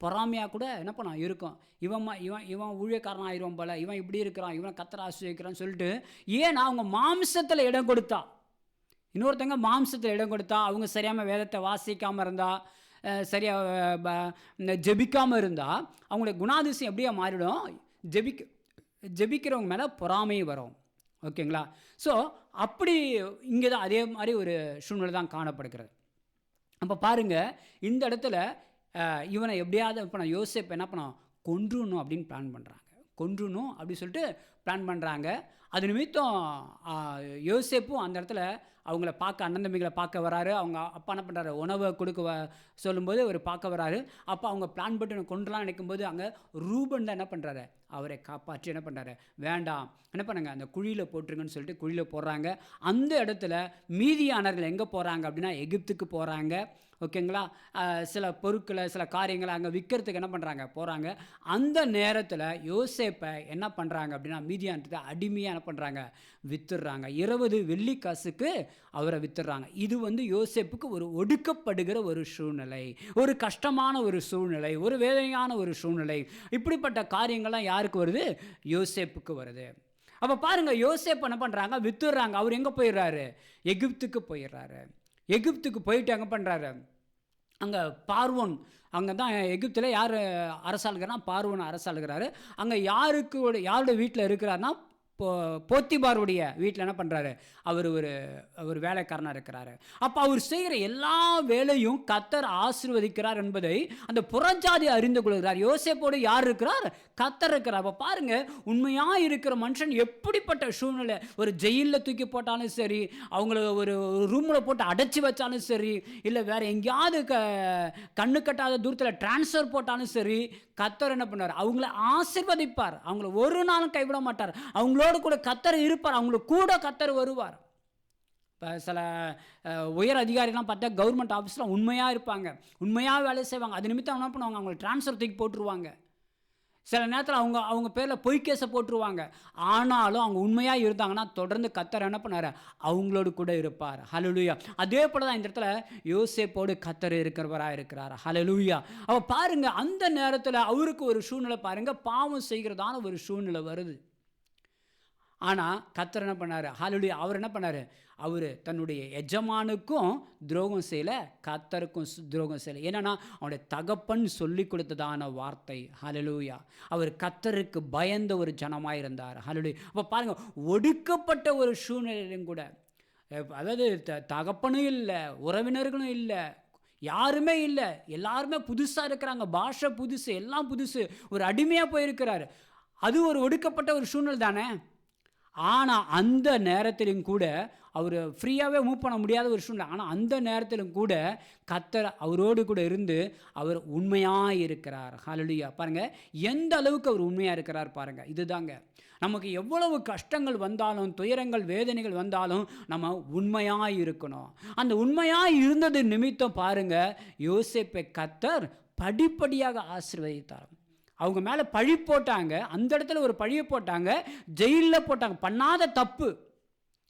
பொறாமையாக கூட என்ன பண்ணான் இருக்கும். இவன் ஊழியக்காரன் ஆயிரும் போல, இவன் இப்படி இருக்கிறான், இவன் கர்த்தரை ஆசீர்வதிக்கிறான்னு சொல்லிட்டு. ஏன்னா அவங்க மாம்சத்தில் இடம் கொடுத்தா, இன்னொருத்தங்க மாம்சத்தில் இடம் கொடுத்தா, அவங்க சரியாக வேதத்தை வாசிக்காமல் இருந்தால், சரியாக ஜெபிக்காமல் இருந்தால், அவங்களுடைய குணாதிசயம் எப்படியா மாறிடும், ஜெபிக்கிறவங்க மேலே பொறாமை வரும். ஓகேங்களா? ஸோ அப்படி இங்கே தான் அதே மாதிரி ஒரு சூழ்நிலை தான் காணப்படுகிறது. அப்போ பாருங்கள், இந்த இடத்துல இவனை எப்படியாவது இப்போ நான் யோசேப்பு என்ன பண்ணோம், கொன்றுணும் அப்படின்னு பிளான் பண்ணுறாங்க. கொன்றுணும் அப்படின்னு சொல்லிட்டு பிளான் பண்ணுறாங்க. அது நிமித்தம் யோசேப்பும் அந்த இடத்துல அவங்கள பார்க்க, அண்ணன் தம்பிகளை பார்க்க வராரு. அவங்க அப்பா என்ன பண்ணுறாரு, உணவை கொடுக்க சொல்லும்போது அவர் பார்க்க வராரு. அப்போ அவங்க பிளான் பண்ணி கொண்டுலாம் நினைக்கும்போது அங்கே ரூபன் தான் என்ன பண்ணுறாரு, அவரை காப்பாற்றி என்ன பண்ணுறாரு, வேண்டாம் என்ன பண்ணுங்க, அந்த குழியில் போட்டுருங்கன்னு சொல்லிட்டு குழியில் போடுறாங்க. அந்த இடத்துல மீதியானவர்கள் எங்கே போகிறாங்க அப்படின்னா எகிப்துக்கு போகிறாங்க. ஓகேங்களா? சில பொருட்களை, சில காரியங்களை அங்கே விற்கிறதுக்கு என்ன பண்ணுறாங்க, போகிறாங்க. அந்த நேரத்தில் யோசேப்பை என்ன பண்ணுறாங்க அப்படின்னா மீதியானத்துக்கு அடிமையாக என்ன பண்ணுறாங்க, வித்துடுறாங்க. 20 வெள்ளிக்காசுக்கு அவரை வித்துடுறாங்க. இது வந்து யோசேப்புக்கு ஒரு ஒடுக்கப்படுகிற ஒரு சூழ்நிலை, ஒரு கஷ்டமான ஒரு சூழ்நிலை, ஒரு வேதனையான ஒரு சூழ்நிலை. இப்படிப்பட்ட காரியங்கள்லாம் யாருக்கு வருது, யோசேப்புக்கு வருது. அப்போ பாருங்கள், யோசேப்பு என்ன பண்ணுறாங்க, வித்துடுறாங்க. அவர் எங்கே போயிடுறாரு, எகிப்துக்கு போயிடுறாரு. எகிப்துக்கு போயிட்டு அங்கே பண்ணுறாரு, அங்கே பார்வோன், அங்கே தான் எகிப்தில் யார் அரசாளுகிறான்னா பார்வோன் அரசாளுகிறாரு. அங்கே யாருடைய வீட்டில் இருக்கிறாருன்னா போத்திபாருடைய வீட்டில் என்ன பண்ணுறாரு, அவர் வேலைக்காரனாக இருக்கிறாரு. அப்போ அவர் செய்கிற எல்லா வேலையும் கர்த்தர் ஆசீர்வதிக்கிறார் என்பதை அந்த புறஜாதி அறிந்து கொள்கிறார். யோசேப்போடு யார் இருக்கிறார், கர்த்தர் இருக்கிறார். அப்போ பாருங்கள், உண்மையாக இருக்கிற மனுஷன் எப்படிப்பட்ட சூழ்நிலை, ஒரு ஜெயிலில் தூக்கி போட்டாலும் சரி, அவங்கள ஒரு ரூமில் போட்டு அடைச்சி வச்சாலும் சரி, இல்லை வேறு எங்கேயாவது கண்ணு கட்டாத தூரத்தில் டிரான்ஸ்ஃபர் போட்டாலும் சரி, கர்த்தர் என்ன பண்ணார், அவங்கள ஆசீர்வதிப்பார். அவங்கள ஒரு நாளும் கைவிட மாட்டார். அவங்களோடு கூட கர்த்தர் இருப்பார். அவங்களுக்கு கூட கர்த்தர் வருவார். இப்போ சில உயர் அதிகாரிலாம் பார்த்தா கவர்மெண்ட் ஆஃபீஸில் உண்மையாக இருப்பாங்க, உண்மையாக வேலை செய்வாங்க. அது நிமித்தம் என்ன பண்ணுவாங்க, அவங்களை டிரான்ஸ்ஃபர் தூக்கி போட்டுருவாங்க. சில நேரத்தில் அவங்க பேரில் பொய் கேஸை போட்டுருவாங்க. ஆனாலும் அவங்க உண்மையாக இருந்தாங்கன்னா தொடர்ந்து கர்த்தர் என்ன பண்ணார், அவங்களோடு கூட இருப்பார். ஹல்லேலூயா. அதே போல் தான் இந்த இடத்துல யோசேப்போடு கர்த்தர் இருக்கிறவராக இருக்கிறார். ஹல்லேலூயா. அவ பாருங்கள், அந்த நேரத்தில் அவருக்கு ஒரு சூழ்நிலை பாருங்கள், பாவம் செய்கிறதான ஒரு சூழ்நிலை வருது. ஆனால் கர்த்தர் என்ன பண்ணார், ஹல்லேலூயா, அவர் என்ன பண்ணார், அவர் தன்னுடைய எஜமானுக்கும் துரோகம் செய்யலை, கர்த்தருக்கும் துரோகம் செய்யலை. ஏன்னா அவனுடைய தகப்பன் சொல்லி கொடுத்ததான வார்த்தை. ஹல்லேலூயா. அவர் கர்த்தருக்கு பயந்த ஒரு ஜனமாக இருந்தார். ஹல்லேலூயா. அப்போ பாருங்கள், ஒடுக்கப்பட்ட ஒரு சூழ்நிலையிலும் கூட, அதாவது தகப்பனும் இல்லை, உறவினர்களும் இல்லை, யாருமே இல்லை, எல்லாருமே புதுசாக இருக்கிறாங்க, பாஷை புதுசு, எல்லாம் புதுசு, ஒரு அடிமையாக போயிருக்கிறார். அது ஒரு ஒடுக்கப்பட்ட ஒரு சூழ்நிலை தானே. ஆனால் அந்த நேரத்திலும் கூட அவர் ஃப்ரீயாகவே மூவ் பண்ண முடியாத ஒரு சூழ்நிலை. ஆனால் அந்த நேரத்திலும் கூட கர்த்தர் அவரோடு கூட இருந்து அவர் உண்மையாக இருக்கிறார். ஹல்லேலூயா. பாருங்கள் எந்த அளவுக்கு அவர் உண்மையாக இருக்கிறார் பாருங்கள். இதுதாங்க நமக்கு எவ்வளவு கஷ்டங்கள் வந்தாலும், துயரங்கள், வேதனைகள் வந்தாலும் நம்ம உண்மையாக இருக்கணும். அந்த உண்மையாக இருந்தது நிமித்தம் பாருங்கள், யோசேப்பை கர்த்தர் படிப்படியாக ஆசீர்வதித்தார். அவங்க மேலே பழி போட்டாங்க, அந்த இடத்துல ஒரு பழியை போட்டாங்க, ஜெயிலில் போட்டாங்க. பண்ணாத தப்பு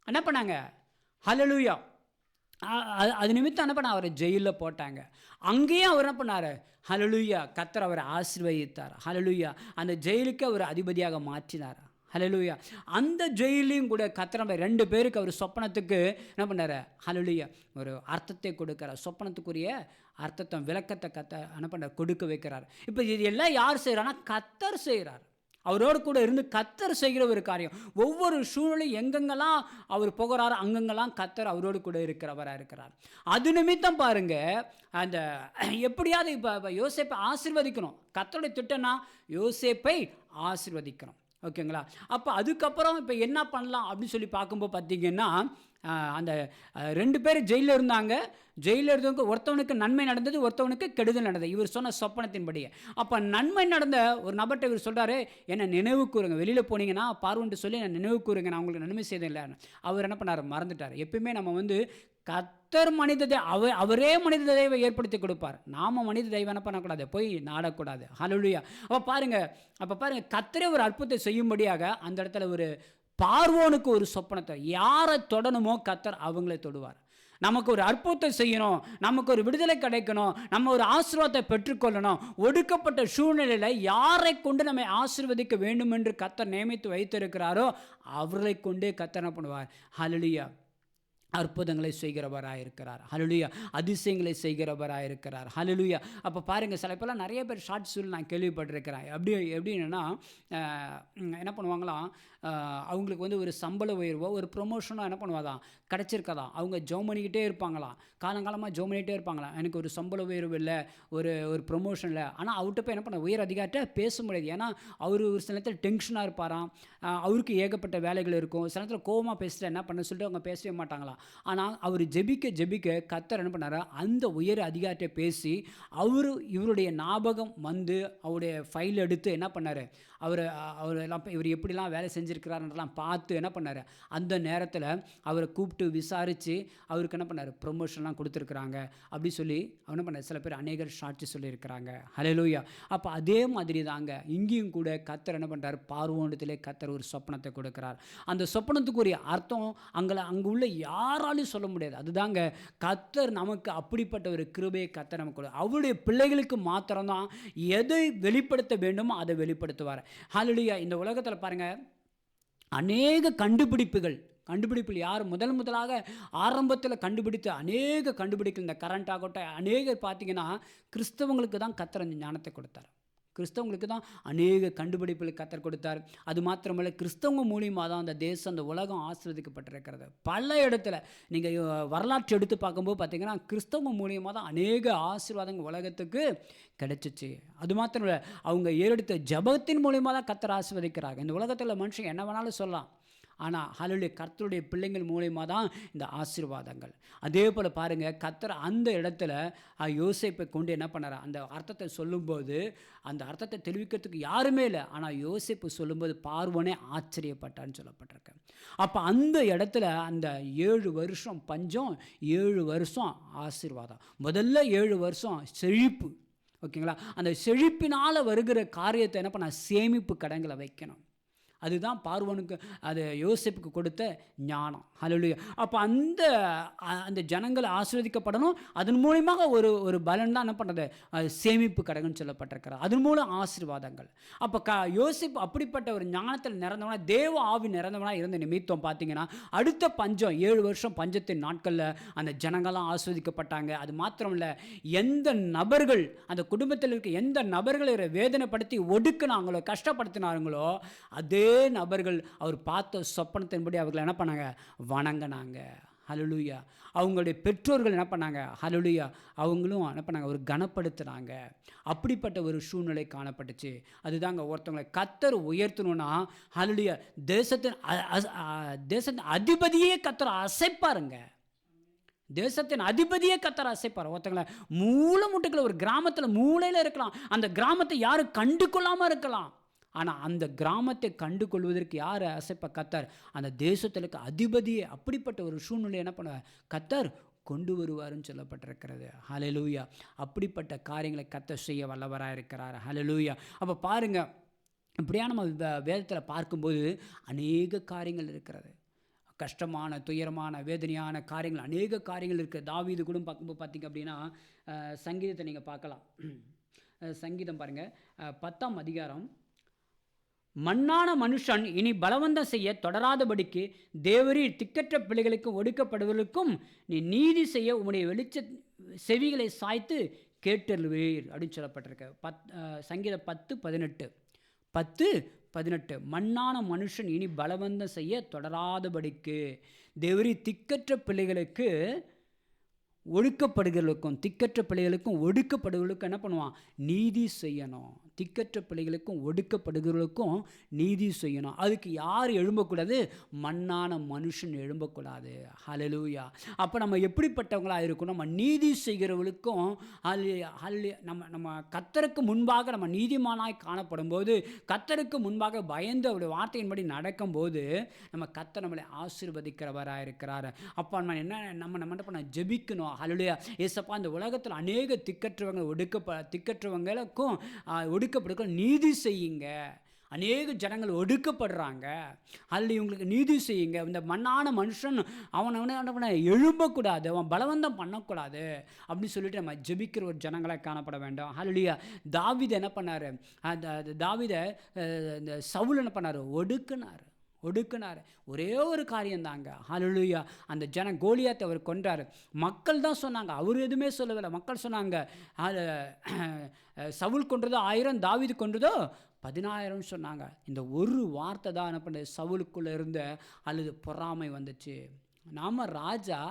என்ன பண்ணாங்க? ஹல்லேலூயா. அது நிமித்தம் என்ன பண்ண அவரை ஜெயிலில் போட்டாங்க. அங்கேயும் அவர் என்ன பண்ணார்? ஹல்லேலூயா. கர்த்தர் அவரை ஆசீர்வதித்தார். ஹல்லேலூயா. அந்த ஜெயிலுக்கு அவர் அதிபதியாக மாற்றினார். ஹல்லேலூயா. அந்த ஜெயிலையும் கூட கர்த்தர் நம்ம 2 பேருக்கு அவர் சொப்பனத்துக்கு என்ன பண்ணார்? ஹல்லேலூயா. ஒரு அர்த்தத்தை கொடுக்குறார். சொப்பனத்துக்குரிய அர்த்தத்தை, விளக்கத்தை கர்த்தர் என்ன பண்ணார்? கொடுக்க வைக்கிறார். இப்போ இது எல்லாம் யார் செய்கிறான்னா கர்த்தர் செய்கிறார். அவரோடு கூட இருந்து கர்த்தர் செய்கிற ஒரு காரியம். ஒவ்வொரு சூழ்நிலையும் எங்கெங்கெல்லாம் அவர் போகிறாரோ அங்கங்கெல்லாம் கர்த்தர் அவரோடு கூட இருக்கிறவராக இருக்கிறார். அது நிமித்தம் பாருங்க, அந்த எப்படியாவது இப்போ யோசேப்பை ஆசீர்வதிக்கணும். கர்த்தருடைய திட்டம்னா யோசேப்பை ஆசீர்வதிக்கணும். ஓகேங்களா? அப்போ அதுக்கப்புறம் இப்போ என்ன பண்ணலாம் அப்படின்னு சொல்லி பார்க்கும்போது பார்த்தீங்கன்னா, அந்த 2 பேர் ஜெயிலில் இருந்தாங்க. ஜெயிலில் இருந்தவங்க ஒருத்தவனுக்கு நன்மை நடந்தது, ஒருத்தவனுக்கு கெடுதல் நடந்தது. இவர் சொன்ன சொப்பனத்தின்படியே. அப்போ நன்மை நடந்த ஒரு நபர்கிட்ட இவர் சொல்கிறாரு, என்னை நினைவு கூறுங்க, வெளியில் போனீங்கன்னா பார்வன்ட்டு சொல்லி என்னை நினைவு கூறுங்க, நான் உங்களுக்கு நன்மை செய்தில்லைன்னு. அவர் என்ன பண்ணார்? மறந்துட்டார். எப்பயுமே நம்ம வந்து கர்த்தர் மனித அவரே மனித தெய்வம் ஏற்படுத்தி கொடுப்பார். நாம் மனித தெய்வம் என்ன பண்ணக்கூடாது? போய் நாடக்கூடாது. ஹல்லேலூயா. அப்போ பாருங்கள் கர்த்தரே ஒரு அற்புதத்தை செய்யும்படியாக அந்த இடத்துல ஒரு பார்வோனுக்கு ஒரு சொப்பனத்தை, யாரை தொடணுமோ கர்த்தர் அவங்களே தொடுவார். நமக்கு ஒரு அற்புதத்தை செய்யணும், நமக்கு ஒரு விடுதலை கிடைக்கணும், நம்ம ஒரு ஆசீர்வாதத்தை பெற்றுக்கொள்ளணும், ஒடுக்கப்பட்ட சூழ்நிலையில் யாரை கொண்டு நம்மை ஆசீர்வதிக்க வேண்டும் என்று கர்த்தர் நியமித்து வைத்திருக்கிறாரோ அவர்களை கொண்டே கர்த்தர் என்ன பண்ணுவார்? ஹல்லேலூயா. அற்புதங்களை செய்கிறவராக இருக்கிறார். ஹல்லேலூயா. அதிசயங்களை செய்கிறவராக இருக்கிறார். ஹல்லேலூயா. அப்போ பாருங்கள், சில பேர்லாம் நிறைய பேர் ஷார்ட்ஸில் நான் கேள்விப்பட்டிருக்கிறேன். எப்படின்னா என்ன பண்ணுவாங்களாம், அவங்களுக்கு வந்து ஒரு சம்பள உயர்வோ ஒரு ப்ரொமோஷனோ என்ன பண்ணுவாதான் கிடச்சிருக்காதான். அவங்க ஜெபம் பண்ணிக்கிட்டே இருப்பாங்களாம், காலங்காலமாக ஜெபம் பண்ணிகிட்டே இருப்பாங்களாம். எனக்கு ஒரு சம்பள உயர்வு இல்லை, ஒரு ப்ரொமோஷன் இல்லை. ஆனால் அவர்கிட்ட போய் என்ன பண்ண உயர் அதிகாரிட்ட பேச முடியாது. ஏன்னா அவர் ஒரு சில நேரத்தில் டென்ஷனாக இருப்பாராம், அவருக்கு ஏகப்பட்ட வேலைகள் இருக்கும். சில நேரத்தில் கோவமாக பேசிட்டு என்ன பண்ண சொல்லிட்டு அவங்க பேசவே மாட்டாங்களாம். ஆனால் அவர் ஜெபிக்க கர்த்தர் என்ன பண்ணார்? அந்த உயர் அதிகாரிட்ட பேசி இவருடைய ஞாபகம் வந்து அவருடைய ஃபைல் எடுத்து என்ன பண்ணார்? அவரெல்லாம் இவர் எப்படிலாம் வேலை செஞ்சுருக்கிறாருன்றலாம் பார்த்து என்ன பண்ணார்? அந்த நேரத்தில் அவரை கூப்பிட்டு விசாரித்து அவருக்கு என்ன பண்ணார்? ப்ரொமோஷன்லாம் கொடுத்துருக்குறாங்க அப்படி சொல்லி அவர் என்ன பண்ணார்? சில பேர் அநேகர் சாட்சி சொல்லியிருக்கிறாங்க. ஹல்லேலூயா. அப்போ அதே மாதிரி தாங்க இங்கேயும் கூட கர்த்தர் என்ன பண்ணுறார்? பார்வோனிடத்திலே கர்த்தர் ஒரு சொப்பனத்தை கொடுக்குறார். அந்த சொப்பனத்துக்குரிய அர்த்தம் அங்கே உள்ள யாராலையும் சொல்ல முடியாது. அதுதாங்க கர்த்தர் நமக்கு அப்படிப்பட்ட ஒரு கிருபையை கர்த்தர் நமக்கு அவருடைய பிள்ளைகளுக்கு மாத்திரம்தான் எதை வெளிப்படுத்த வேண்டுமோ அதை வெளிப்படுத்துவார். ஹல்லேலூயா. இந்த உலகத்தில் பாருங்கள், அநேக கண்டுபிடிப்பில் யார் முதலாக ஆரம்பத்தில் கண்டுபிடித்த அநேக கண்டுபிடிக்கல், இந்த கரண்ட் ஆகட்டும், அநேகர் பார்த்தீங்கன்னா கிறிஸ்தவங்களுக்கு தான் கர்த்தர் அந்த ஞானத்தை கொடுத்தார். கிறிஸ்தவங்களுக்கு தான் அநேக கண்டுபிடிப்புகள் கர்த்தர் கொடுத்தார். அது மாத்திரமல்ல, கிறிஸ்தவங்க மூலியமாக தான் அந்த தேசம், அந்த உலகம் ஆசீர்வதிக்கப்பட்டிருக்கிறது. பல இடத்துல நீங்கள் வரலாற்று எடுத்து பார்க்கும்போது பார்த்தீங்கன்னா கிறிஸ்தவங்க மூலியமாக தான் அநேக ஆசீர்வாதங்கள் உலகத்துக்கு கிடைச்சிச்சு. அது மாத்திரம் இல்லை, அவங்க ஏறெடுத்த ஜபத்தின் மூலியமாக தான் கர்த்தர் ஆசீர்வதிக்கிறாங்க. இந்த உலகத்தில் மனுஷன் என்ன வேணாலும் சொல்லலாம், ஆனால் ஹல்லேலூயா கர்த்தருடைய பிள்ளைங்கள் மூலியமாக தான் இந்த ஆசீர்வாதங்கள். அதே போல் பாருங்கள், கர்த்தர் அந்த இடத்துல யோசேப்பை கொண்டு என்ன பண்ணார்? அந்த அர்த்தத்தை சொல்லும்போது அந்த அர்த்தத்தை தெரிவிக்கிறதுக்கு யாருமே இல்லை. ஆனால் யோசேப்பு சொல்லும்போது பார்வோனே ஆச்சரியப்பட்டான்னு சொல்லப்பட்டிருக்கு. அப்போ அந்த இடத்துல அந்த 7 வருஷம் பஞ்சம், 7 வருஷம் ஆசீர்வாதம். முதல்ல 7 வருஷம் செழிப்பு. ஓகேங்களா? அந்த செழிப்பினால் வருகிற காரியத்தை என்ன பண்ண? சேமிப்பு கடன்களை வைக்கணும். அதுதான் பார்வோனுக்கு, அது யோசேப்புக்கு கொடுத்த ஞானம். ஹல்லேலூயா. அப்போ அந்த ஜனங்கள் ஆசீர்வதிக்கப்படணும். அதன் மூலியமாக ஒரு பலன் தான் என்ன பண்ணுறது? சேமிப்பு கடகன்னு சொல்லப்பட்டிருக்கிறார். அதன் மூலம் ஆசீர்வாதங்கள். அப்போ யோசேப்பு அப்படிப்பட்ட ஒரு ஞானத்தில் நிறந்தவனா, தேவ ஆவி நிறந்தவனாக இருந்த நிமித்தம் பார்த்தீங்கன்னா அடுத்த பஞ்சம் 7 வருஷம் பஞ்சத்தின் நாட்களில் அந்த ஜனங்கள்லாம் ஆஸ்வதிக்கப்பட்டாங்க. அது மாத்திரம் இல்லை, எந்த நபர்கள் அந்த குடும்பத்தில் இருக்க எந்த நபர்களை வேதனைப்படுத்தி ஒடுக்குனாங்களோ, கஷ்டப்படுத்தினாங்களோ, அதே நபர்கள் அவர் பார்த்த சொப்பனத்தின்படி அவர்கள் என்ன பண்ணாங்க? வணங்கினாங்க. ஹல்லேலூயா. அவங்களுடைய பெற்றோர்கள் என்ன பண்ணாங்க, ஹல்லேலூயா, அவங்களும் என்ன பண்ணாங்க, ஒரு கனப்படுத்துனாங்க. அப்படிப்பட்ட ஒரு சூழ்நிலை காணப்பட்டுச்சு. அதுதாங்க ஒருத்தவங்களை கர்த்தர் உயர்த்தணும்னா, ஹல்லேலூயா, தேசத்தின் அதிபதியே கர்த்தர் அசைப்பாருங்க. தேசத்தின் அதிபதியே கர்த்தர் அசைப்பார். ஒருத்தங்களை மூலைமுட்டுக்குள்ள ஒரு கிராமத்தில் மூலையில் இருக்கலாம், அந்த கிராமத்தை யாரும் கண்டு கொள்ளாமல் இருக்கலாம். ஆனால் அந்த கிராமத்தை கண்டு கொள்வதற்கு யார் அசைப்ப, கர்த்தர். அந்த தேசத்திற்கு அதிபதியே. அப்படிப்பட்ட ஒரு சூழ்நிலை என்ன பண்ண கர்த்தர் கொண்டு வருவாருன்னு சொல்லப்பட்டிருக்கிறது. ஹல்லேலூயா. அப்படிப்பட்ட காரியங்களை கர்த்தர் செய்ய வல்லவராக இருக்கிறார். ஹல்லேலூயா. அப்போ பாருங்க, இப்படியா நம்ம வேதத்தில் பார்க்கும்போது அநேக காரியங்கள் இருக்கிறது. கஷ்டமான, துயரமான, வேதனையான காரியங்கள், அநேக காரியங்கள் இருக்குது. தாவீது கூட பார்க்கும்போது பார்த்திங்க அப்படின்னா, சங்கீதத்தை நீங்கள் பார்க்கலாம். சங்கீதம் பாருங்கள், 10ஆம் அதிகாரம். மண்ணான மனுஷன் இனி பலவந்தம் செய்ய தொடராதபடிக்கு தேவரீர் திக்கற்ற பிள்ளைகளுக்கு ஒடுக்கப்படுவதற்கும் நீ நீதி செய்ய உம்முடைய செவிகளை சாய்த்து கேட்டருவீர் அப்படின்னு சொல்லப்பட்டிருக்க. சங்கீதம் 10:18 மண்ணான மனுஷன் இனி பலவந்தம் செய்ய தொடராதபடிக்கு தேவரீர் திக்கற்ற பிள்ளைகளுக்கு ஒடுக்கப்படுகிறவர்களுக்கும் திக்கற்ற பிள்ளைகளுக்கும் ஒடுக்கப்படுகிறவர்களுக்கும் என்ன பண்ணுவான், நீதி செய்யணும். திக்கற்ற பிள்ளைகளுக்கும் ஒடுக்கப்படுகிறவர்களுக்கும் நீதி செய்யணும். அதுக்கு யார் எழும்பக்கூடாது, மண்ணான மனுஷன் எழும்பக்கூடாது. ஹல்லேலூயா. அப்போ நம்ம எப்படிப்பட்டவங்களாக இருக்கணும், நம்ம நீதி செய்கிறவர்களுக்கும் நம்ம கர்த்தருக்கு முன்பாக நம்ம நீதிமானாய் காணப்படும் போது, கர்த்தருக்கு முன்பாக பயந்து அவருடைய வார்த்தையின்படி நடக்கும்போது நம்ம கர்த்தர் நம்மளை ஆசீர்வதிக்கிறவராக இருக்கிறார். அப்போ நம்ம என்ன பண்ண ஜெபிக்கணும். ஹல்லேலூயா. ஏசப்பா, இந்த உலகத்தில் அநேக திக்கற்றவங்களுக்கும் ஒடுக்கப்படுக்க நீதி செய்யுங்க. அநேக ஜனங்கள் ஒடுக்கப்படுறாங்க, அதில் இவங்களுக்கு நீதி செய்யுங்க. இந்த மண்ணான மனுஷன் அவனை எழும்பக்கூடாது, அவன் பலவந்தம் பண்ணக்கூடாது அப்படின்னு சொல்லிட்டு நம்ம ஜெபிக்கிற ஒரு ஜனங்களாக காணப்பட வேண்டும். ஹல்லேலூயா. தாவீது என்ன பண்ணார், தாவீதை இந்த சவுல் என்ன பண்ணார், ஒடுக்குனார். ஒரே ஒரு காரியம்தாங்க. ஹல்லேலூயா. அந்த கோலியாத்தை அவர் கொன்றார். மக்கள் தான் சொன்னாங்க, அவர் எதுவுமே சொல்லவில்லை. மக்கள் சொன்னாங்க, சவுல் கொன்றதோ 1000, தாவீது கொன்றதோ 10,000 சொன்னாங்க. இந்த ஒரு வார்த்தை தான் என்ன பண்ணுறது, சவுலுக்குள்ளே இருந்த அல்லது பொறாமை வந்துச்சு. நாம் ராஜா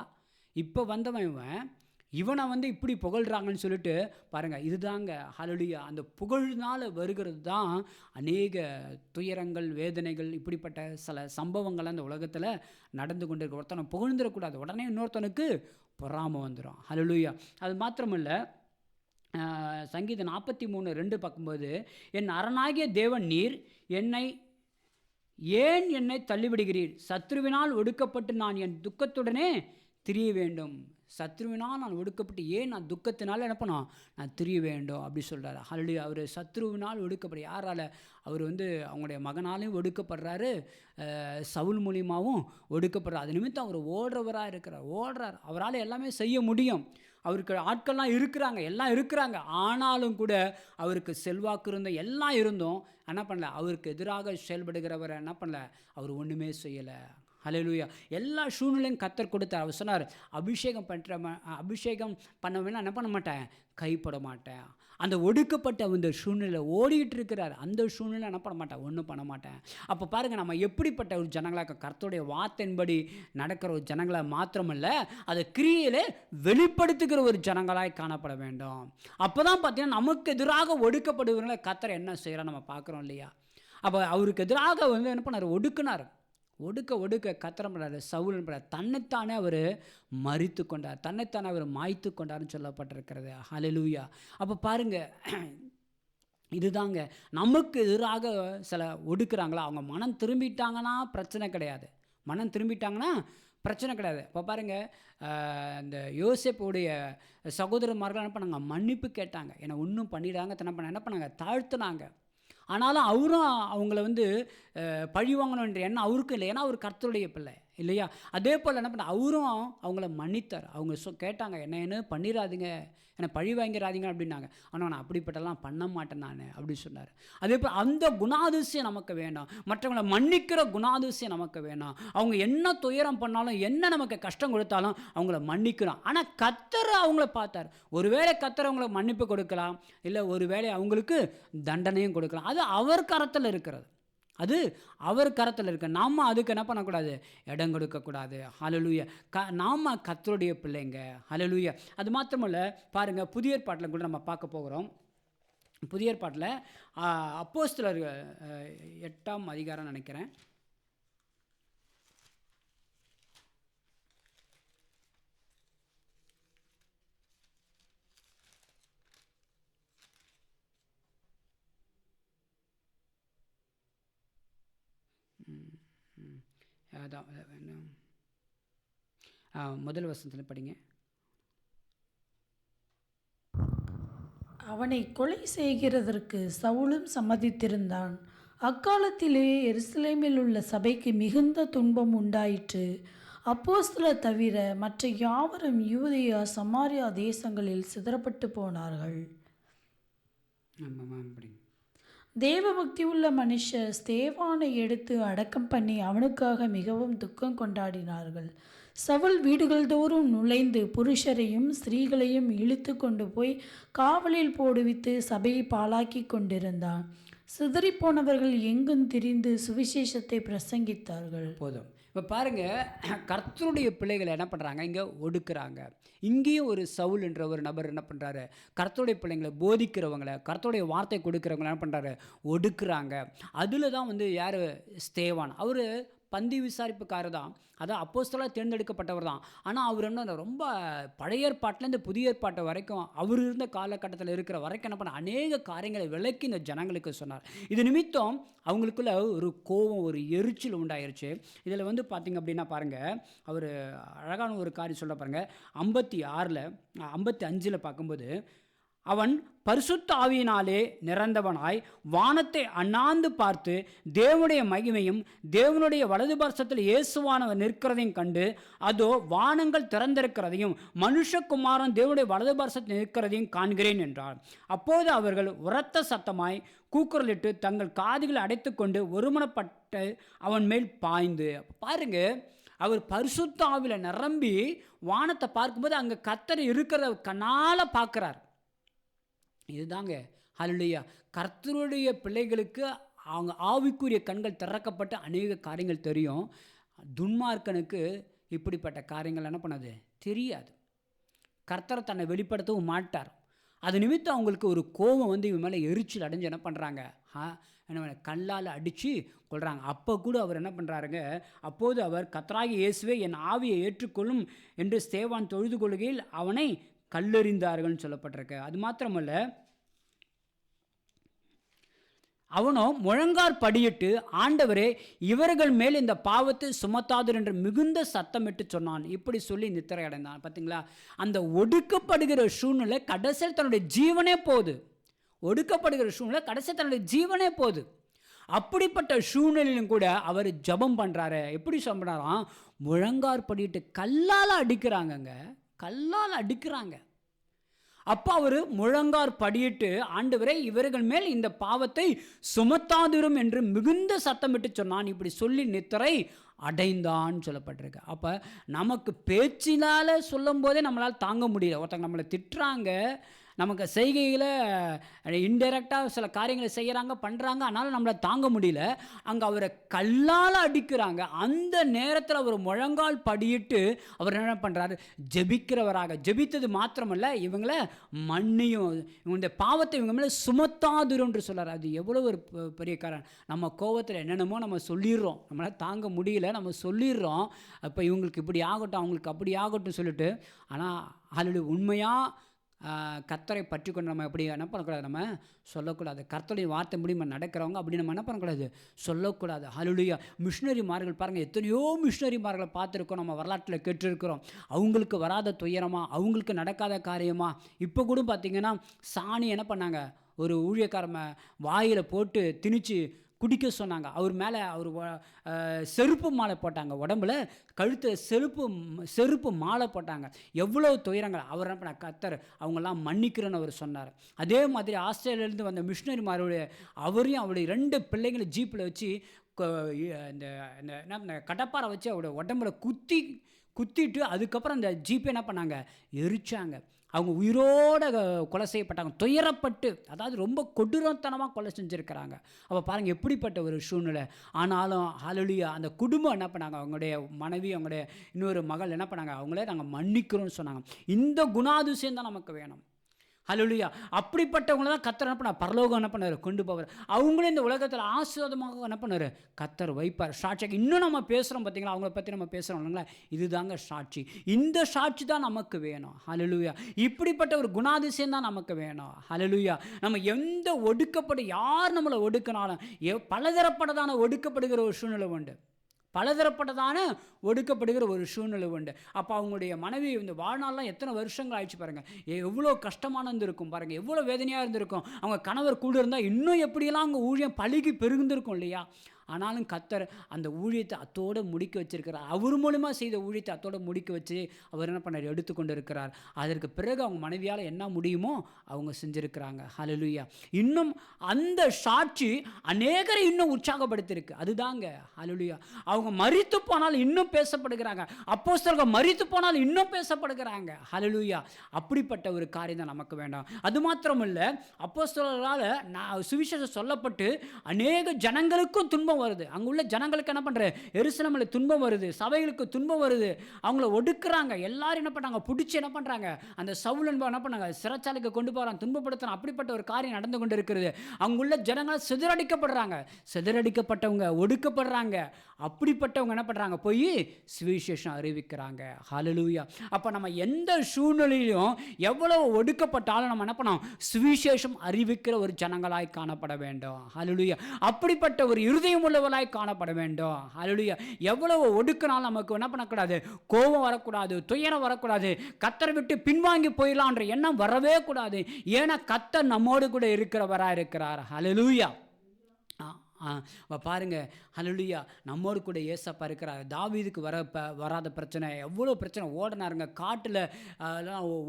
இப்போ வந்தவன் இவனை இப்படி புகழ்கிறாங்கன்னு சொல்லிட்டு பாருங்கள். இதுதாங்க ஹல்லேலூயா. அந்த புகழ்னால் வருகிறது தான் அநேக துயரங்கள், வேதனைகள், இப்படிப்பட்ட சில சம்பவங்கள் அந்த உலகத்தில் நடந்து கொண்டு இருக்க. ஒருத்தனை புகழ்ந்துடக்கூடாது, உடனே இன்னொருத்தனுக்கு பொறாமை வந்துடும். ஹல்லேலூயா. அது மாத்திரமில்லை, சங்கீதம் 43:2 பார்க்கும்போது, என் அரணாகிய தேவன் நீர், ஏன் என்னை தள்ளிவிடுகிறீர், சத்ருவினால் ஒடுக்கப்பட்டு நான் என் துக்கத்துடனே திரிய வேண்டும். சத்ருவினால் நான் ஒடுக்கப்பட்டு ஏன் நான் துக்கத்தினால என்ன பண்ணோம், நான் திரிய வேண்டும் அப்படி சொல்கிறார். ஹல்லேலூயா. அவர் சத்ருவினால் ஒடுக்கப்பட, யாரால், அவர் அவங்களுடைய மகனாலையும் ஒடுக்கப்படுறாரு, சவுல் மூலியமாகவும் ஒடுக்கப்படுறார். அது நிமித்தம் அவர் ஓடுறார். அவரால் எல்லாமே செய்ய முடியும். அவருக்கு ஆட்கள்லாம் இருக்கிறாங்க, எல்லாம் இருக்கிறாங்க. ஆனாலும் கூட அவருக்கு செல்வாக்கு எல்லாம் இருந்தும் என்ன பண்ணல, அவருக்கு எதிராக செயல்படுகிறவரை என்ன பண்ணல, அவர் ஒன்றுமே செய்யலை. ஹல்லேலூயா. எல்லா சூழ்நிலையும் கர்த்தர் கொடுத்தார். அவர் சொன்னார், அபிஷேகம் பண்ண வேணா என்ன பண்ண மாட்டேன், கைப்பட மாட்டேன். அந்த ஒடுக்கப்பட்ட அந்த சூழ்நிலை ஓடிக்கிட்டு இருக்கிறார், அந்த சூழ்நிலை என்ன பண்ண மாட்டேன், ஒன்றும் பண்ண மாட்டேன். அப்போ பாருங்கள், நம்ம எப்படிப்பட்ட ஒரு ஜனங்களாக, கர்த்தருடைய வார்த்தையின்படி நடக்கிற ஒரு ஜனங்களாக மாத்திரமல்ல, அதை கிரியையிலே வெளிப்படுத்துகிற ஒரு ஜனங்களாய் காணப்பட வேண்டும். அப்போ தான் பார்த்தீங்கன்னா நமக்கு எதிராக ஒடுக்கப்படுவவங்களை கர்த்தர் என்ன செய்கிறார் நம்ம பார்க்குறோம் இல்லையா. அப்போ அவருக்கு எதிராக என்ன பண்ணார், ஒடுக்க கத்திரப்படாது. சவுல் தன்னைத்தானே அவர் மரித்து கொண்டார், தன்னைத்தானே அவர் மாய்த்து கொண்டார்னு சொல்லப்பட்டிருக்கிறது. ஹல்லேலூயா. அப்போ பாருங்கள், இதுதாங்க நமக்கு எதிராக சில ஒடுக்குறாங்களா, அவங்க மனம் திரும்பிட்டாங்கன்னா பிரச்சனை கிடையாது. இப்போ பாருங்கள், இந்த யோசேப்புடைய சகோதரமார்கள் என்ன பண்ணாங்க, மன்னிப்பு கேட்டாங்க. ஏன்னா ஒன்றும் பண்ணிடுறாங்க, என்ன பண்ணாங்க, தாழ்த்துனாங்க. ஆனாலும் அவரும் அவங்கள பழி வாங்கணுன்ற எண்ணம் அவருக்கும் இல்லை. ஏன்னா அவர் கர்த்தருடைய பிள்ளை இல்லையா. அதே போல் என்ன பண்ண, அவரும் அவங்கள மன்னித்தார். அவங்க கேட்டாங்க, என்ன பண்ணிடாதீங்க, என்னை பழி வாங்கிறாதீங்க அப்படின்னாங்க. ஆனால் நான் அப்படிப்பட்டெல்லாம் பண்ண மாட்டேன் நான் அப்படி சொன்னார். அதே போல் அந்த குணாதிசயம் நமக்கு வேணும், மற்றவங்களை மன்னிக்கிற குணாதிசயம் நமக்கு வேணும். அவங்க என்ன துயரம் பண்ணாலும், என்ன நமக்கு கஷ்டம் கொடுத்தாலும் அவங்கள மன்னிக்கணும். ஆனால் கர்த்தர் அவங்கள பார்த்தார். ஒருவேளை கர்த்தர் அவங்களுக்கு மன்னிப்பு கொடுக்கலாம், இல்லை ஒருவேளை அவங்களுக்கு தண்டனையும் கொடுக்கலாம். அது அவர் கரத்தில் இருக்கிறது. அது அவர் கரத்தில் இருக்கு. நாம் அதுக்கு என்ன பண்ணக்கூடாது, இடம் கொடுக்கக்கூடாது. ஹalleluya. நாம் கர்த்தருடைய பிள்ளைங்க. ஹalleluya. அது மாத்திரமல்ல, பாருங்கள், புதிய ஏற்பாட்டில் கூட நம்ம பார்க்க போகிறோம். புதிய ஏற்பாட்டில் அப்போஸ்தலர் 8ஆம் அதிகாரம் நினைக்கிறேன். அதான் முதல் வசனத்தில் படிங்க. அவனை கொலை செய்கிறதற்கு சவுலும் சம்மதித்திருந்தான். அக்காலத்திலே எருசலேமில் உள்ள சபைக்கு மிகுந்த துன்பம் உண்டாயிற்று. அப்போஸ்தலர் தவிர மற்ற யாவரும் யூதேயா சமாரியா தேசங்களில் சிதறப்பட்டு போனார்கள். படிங்க. தேவபக்தி உள்ள மனுஷர் ஸ்தேவானை எடுத்து அடக்கம் பண்ணி அவனுக்காக மிகவும் துக்கம் கொண்டாடினார்கள். சவுல் வீடுகள் தோறும் நுழைந்து புருஷரையும் ஸ்திரீகளையும் இழுத்து கொண்டு போய் காவலில் போடுவித்து சபையை பாழாக்கி கொண்டிருந்தான். சிதறிப்போனவர்கள் எங்கும் திரிந்து சுவிசேஷத்தை பிரசங்கித்தார்கள். போதும். இப்போ பாருங்கள், கர்த்தருடைய பிள்ளைகளை என்ன பண்ணுறாங்க, இங்கே ஒடுக்குறாங்க. இங்கேயும் ஒரு சவுல் என்ற ஒரு நபர் என்ன பண்ணுறாரு, கர்த்தருடைய பிள்ளைங்களை போதிக்கிறவங்களை, கர்த்தருடைய வார்த்தை கொடுக்குறவங்களை என்ன பண்ணுறாரு, ஒடுக்குறாங்க. அதில் தான் யார், ஸ்தேவான். அவர் பந்தி விசாரிப்புக்காரர் தான், அதான் அப்போஸ்தலராக தேர்ந்தெடுக்கப்பட்டவர் தான். ஆனால் அவர் என்ன ரொம்ப பழைய ஏற்பாட்டிலேருந்து புதிய ஏற்பாட்டு வரைக்கும் அவர் இருந்த காலகட்டத்தில் இருக்கிற வரைக்கும் என்ன பண்ண அநேக காரியங்களை விளக்கி இந்த ஜனங்களுக்கு சொன்னார். இது நிமித்தம் அவங்களுக்குள்ள ஒரு கோபம், ஒரு எரிச்சல் உண்டாயிருச்சு. இதில் பார்த்திங்க அப்படின்னா பாருங்கள், அவர் அழகான ஒரு காரியம் சொல்ல பாருங்கள். 55 பார்க்கும்போது, அவன் பரிசுத்த ஆவியினாலே நிறந்தவனாய் வானத்தை அண்ணாந்து பார்த்து தேவனுடைய மகிமையும் தேவனுடைய வலது பார்சத்தில் இயேசுவானவர் நிற்கிறதையும் கண்டு, அதோ வானங்கள் திறந்திருக்கிறதையும் மனுஷகுமாரன் தேவனுடைய வலது பார்சத்தில் நிற்கிறதையும் காண்கிறேன் என்றார். அப்போது அவர்கள் உரத்த சத்தமாய் கூக்குரலிட்டு தங்கள் காதுகளை அடைத்து கொண்டு ஒருமனப்பட்டு அவன் மேல் பாய்ந்து. பாருங்க, அவர் பரிசுத்த ஆவியில் நிரம்பி வானத்தை பார்க்கும்போது அங்கே கர்த்தர் இருக்கிறத கண்ணால் பார்க்குறார். இதுதாங்க ஹல்லேலூயா. கர்த்தருடைய பிள்ளைகளுக்கு அவங்க ஆவிக்குரிய கண்கள் திறக்கப்பட்டு அநேக காரியங்கள் தெரியும். துன்மார்க்கனுக்கு இப்படிப்பட்ட காரியங்கள் என்ன பண்ணாது, தெரியாது. கர்த்தரை தன்னை வெளிப்படுத்தவும் மாட்டார். அது நிமித்தம் அவங்களுக்கு ஒரு கோபம் இவன் மேலே எரிச்சல் அடைஞ்சு என்ன பண்ணுறாங்க, என்ன கல்லால் அடித்து கொள்கிறாங்க. அப்போ கூட அவர் என்ன பண்ணுறாருங்க, அப்போது அவர் கர்த்தராகிய இயேசுவே என் ஆவியை ஏற்றுக்கொள்ளும் என்று ஸ்தேவான் தொழுது கொள்கையில் அவனை கல்லெறிந்தார்கள்னு சொல்லப்பட்டிருக்கு. அது மாத்திரமல்ல, அவனோ முழங்கார் படியிட்டு, ஆண்டவரே இவர்கள் மேல் இந்த பாவத்தை சுமத்தாதர் என்று மிகுந்த சத்தமிட்டு சொன்னான். இப்படி சொல்லி நித்திரை அடைந்தான். பார்த்தீங்களா, அந்த ஒடுக்கப்படுகிற சூழ்நிலை கடைசியில் தன்னுடைய ஜீவனே போகுது. ஒடுக்கப்படுகிற சூழ்நிலை கடைசியில் தன்னுடைய ஜீவனே போகுது. அப்படிப்பட்ட சூழ்நிலையிலும் கூட அவர் ஜெபம் பண்ணுறாரு. எப்படி சொல்கிறாராம், முழங்கார் படியிட்டு கல்லால் அடிக்கிறாங்கங்க, கல்லால் அடிக்கிறாங்க. அப்போ அவர் முழங்கார் படியிட்டு, ஆண்டவரே இவர்கள் மேல் இந்த பாவத்தை சுமத்தாதிரும் என்று மிகுந்த சத்தமிட்டு சொன்னான். இப்படி சொல்லி நித்திரை அடைந்தான்னு சொல்லப்பட்டிருக்கு. அப்போ நமக்கு பேச்சினால் சொல்லும் போதே நம்மளால் தாங்க முடியல. ஒருத்தங்க நம்மளை திட்டுறாங்க, நமக்கு செய்கையில் இன்டெரக்டாக சில காரியங்களை செய்கிறாங்க, பண்ணுறாங்க, ஆனாலும் நம்மளை தாங்க முடியல. அங்கே அவரை கல்லால் அடிக்கிறாங்க. அந்த நேரத்தில் அவர் முழங்கால் படியிட்டு அவர் என்ன பண்ணுறாரு, ஜெபிக்கிறவராக. ஜெபித்தது மாத்திரமல்ல, இவங்களை மன்னியும், இவங்க பாவத்தை இவங்க மேலே சுமத்தாதுன்னு சொல்கிறார். அது எவ்வளோ ஒரு பெரிய காரணம். நம்ம கோபத்தில் என்னென்னமோ நம்ம சொல்லிடுறோம், நம்மளால் தாங்க முடியல, நம்ம சொல்லிடுறோம். அப்போ இவங்களுக்கு இப்படி ஆகட்டும், அவங்களுக்கு அப்படி ஆகட்டும் சொல்லிட்டு. ஆனால் அதில் உண்மையாக கர்த்தரை பற்றி கொண்டு நம்ம எப்படி என்ன பண்ணக்கூடாது, நம்ம சொல்லக்கூடாது. கர்த்தருடைய வார்த்தை மூலியமாக நடக்கிறவங்க அப்படி நம்ம என்ன பண்ணக்கூடாது, சொல்லக்கூடாது. ஹல்லேலூயா. மிஷினரிமார்கள் பாருங்கள், எத்தனையோ மிஷினரிமார்களை பார்த்துருக்கோம், நம்ம வரலாற்றில் கேட்டிருக்கிறோம். அவங்களுக்கு வராத துயரமா, அவங்களுக்கு நடக்காத காரியமா. இப்போ கூட பார்த்திங்கன்னா சாணி என்ன பண்ணாங்க, ஒரு ஊழியக்காரம வாயில் போட்டு திணிச்சு குடிக்க சொன்னாங்க. அவர் மேலே அவர் செருப்பு மாலை போட்டாங்க, உடம்புல கழுத்தில் செருப்பு மாலை போட்டாங்க. எவ்வளோ துயரங்கள். அவர் என்ன பண்ண, கர்த்தர் அவங்கெல்லாம் மன்னிக்கிறேன்னு அவர் சொன்னார். அதே மாதிரி ஆஸ்திரேலியாவிலேருந்து வந்த மிஷினரிமாருடைய அவரையும் அவருடைய 2 பிள்ளைங்களை ஜீப்பில் வச்சு இந்த கடப்பாரை வச்சு அவருடைய உடம்புல குத்திட்டு அதுக்கப்புறம் அந்த ஜீப்பை என்ன பண்ணாங்க, எரிச்சாங்க. அவங்க உயிரோட கொலை செய்யப்பட்டாங்க, துயரப்பட்டு. அதாவது ரொம்ப கொடூரத்தனமாக கொலை செஞ்சுருக்கிறாங்க. அப்போ பாருங்கள் எப்படிப்பட்ட ஒரு சூழ்நிலை. ஆனாலும் ஹல்லேலூயா, அந்த குடும்பம் என்ன பண்ணாங்க, அவங்களுடைய மனைவி, அவங்களுடைய இன்னொரு மகள் என்ன பண்ணாங்க, அவங்களே நாங்கள் மன்னிக்கிறோம்னு சொன்னாங்க. இந்த குணாதிசயம் தான் நமக்கு வேணும். ஹல்லேலூயா. அப்படிப்பட்டவங்கள தான் கர்த்தர் என்ன பண்ணார், பரலோகம் என்ன பண்ணார், கொண்டு போவார். அவங்களும் இந்த உலகத்தில் ஆசீர்வாதமாக என்ன பண்ணார், கர்த்தர் வைப்பார். சாட்சியாக இன்னும் நம்ம பேசுகிறோம் பார்த்தீங்களா, அவங்கள பற்றி நம்ம பேசுகிறோம் இல்லைங்களா, இதுதாங்க சாட்சி. இந்த சாட்சி தான் நமக்கு வேணும். ஹல்லேலூயா. இப்படிப்பட்ட ஒரு குணாதிசயம் தான் நமக்கு வேணும். ஹல்லேலூயா. நம்ம எந்த யார் நம்மளை ஒடுக்கினாலும் பலதரப்பட்டதான ஒடுக்கப்படுகிற ஒரு சூழ்நிலை உண்டு. பலதரப்பட்டதான ஒடுக்கப்படுகிற ஒரு சூழ்நிலை உண்டு. அப்போ அவங்களுடைய மனைவி இந்த வாழ்நாள்லாம் எத்தனை வருஷங்கள் ஆயிடுச்சு பாருங்கள். எவ்வளோ கஷ்டமான இருந்திருக்கும் பாருங்கள், எவ்வளோ வேதனையாக இருந்திருக்கும். அவங்க கணவர் கூட இருந்தால் இன்னும் எப்படியெல்லாம் அவங்க ஊழியம் பழுகி பெருந்திருக்கும் இல்லையா. ஆனாலும் கர்த்தர் அந்த ஊழியத்தை அத்தோடு முடிக்க வச்சிருக்கிறார். அவர் மூலமா செய்த ஊழியத்தை அத்தோடு முடிக்க வச்சு அவர் என்ன பண்ணார், எடுத்துக்கொண்டு இருக்கிறார். அதற்கு பிறகு அவங்க மனைவியால் என்ன முடியுமோ அவங்க செஞ்சுருக்கிறாங்க. ஹல்லேலூயா. இன்னும் அந்த சாட்சி அநேகரை இன்னும் உற்சாகப்படுத்தியிருக்கு. அதுதாங்க ஹல்லேலூயா. அவங்க மரித்து போனால் இன்னும் பேசப்படுகிறாங்க. அப்போஸ்தலர்கள் மரித்து போனால் இன்னும் பேசப்படுகிறாங்க. ஹல்லேலூயா. அப்படிப்பட்ட ஒரு காரியம் தான் நமக்கு வேண்டாம். அது மாத்திரம் இல்லை, அப்போஸ்தலர்களால் சுவிசேஷம் சொல்லப்பட்டு அநேக ஜனங்களுக்கும் துன்பம் வருது. அங்க உள்ள ஜனங்களுக்கு என்ன பண்ற, எருசலேமில் துன்பம் வருது, சபைகளுக்கு துன்பம் வருது, அவங்கள ஒடுக்குறாங்க. எல்லாரும் என்ன பண்ணாங்க, பிடிச்சி என்ன பண்றாங்க, அந்த சவுல் என்பவன் என்ன பண்ணாங்க, சிறைச்சாலைக்கு கொண்டு போறான், துன்பப்படுத்துறான். அப்படிப்பட்ட ஒரு காரியம் நடந்து கொண்டு இருக்கிறது. அங்குள்ள ஜனங்கள் சிதறடிக்கப்படுறாங்க, சிதறடிக்கப்பட்டவங்க ஒடுக்கப்படுறாங்க. அப்படிப்பட்டவங்க என்ன பண்றாங்க, போய் சுவிசேஷம் அறிவிக்கிறாங்க. ஹல்லேலூயா. அப்ப நம்ம எந்த சூழ்நிலையிலும் எவ்வளவு ஒடுக்கப்பட்டாலும் நம்ம என்ன பண்ணோம், சுவிசேஷம் அறிவிக்கிற ஒரு ஜனங்களாய் காணப்பட வேண்டும். ஹல்லேலூயா. அப்படிப்பட்ட ஒரு இருதயம் உள்ளவளாய் காணப்பட வேண்டும். ஹல்லேலூயா. எவ்வளவு ஒடுக்கினாலும் நமக்கு என்ன பண்ணக்கூடாது, கோபம் வரக்கூடாது, துயரம் வரக்கூடாது, கர்த்தரை விட்டு பின்வாங்கி போயிடலான்ற எண்ணம் வரவே கூடாது. ஏன்னா கர்த்தர் நம்மோடு கூட இருக்கிறவராக இருக்கிறார். ஹல்லேலூயா. பாருங்க, ஹல்லேலூயா. நம்மோடு கூட ஏசப்பா இருக்கிறார். தாவீதுக்கு வராத பிரச்சனை, எவ்வளோ பிரச்சனை, ஓடினாருங்க, காட்டில்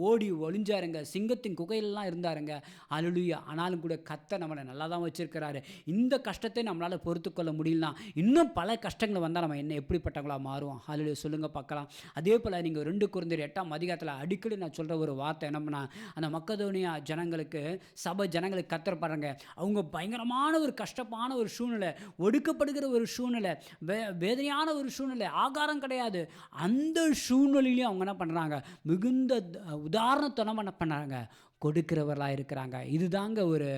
ஓடி ஒளிஞ்சாருங்க, சிங்கத்தின் குகையிலலாம் இருந்தாருங்க. ஹல்லேலூயா. ஆனாலும் கூட கர்த்தர் நம்மளை நல்லா தான் வச்சிருக்கிறாரு. இந்த கஷ்டத்தை நம்மளால் பொறுத்துக்கொள்ள முடியலாம். இன்னும் பல கஷ்டங்கள் வந்தால் நம்ம என்ன எப்படிப்பட்டவங்களா மாறுவோம். ஹல்லேலூயா. சொல்லுங்க பார்க்கலாம். அதே போல் நீங்கள் 2 கொரிந்தியர் 8ஆம் அதிகாரத்தில் அடிக்கடி நான் சொல்கிற ஒரு வார்த்தை என்னன்னா, அந்த மக்கதோனியா ஜனங்களுக்கு, சபை ஜனங்களுக்கு கர்த்தர் பாருங்க, அவங்க பயங்கரமான ஒரு கஷ்டமான ஒரு சூழ்நிலை, ஒடுக்கப்படுகிற ஒரு சூழ்நிலை, வேதனையான ஒரு சூழ்நிலை, ஆகாரம் கிடையாது. அந்த சூழ்நிலையிலையும் அவங்க என்ன பண்ணுறாங்க, மிகுந்த உதாரணத்தனம் என்ன பண்ணுறாங்க, கொடுக்கிறவர்களாக இருக்கிறாங்க. இதுதாங்க ஒரு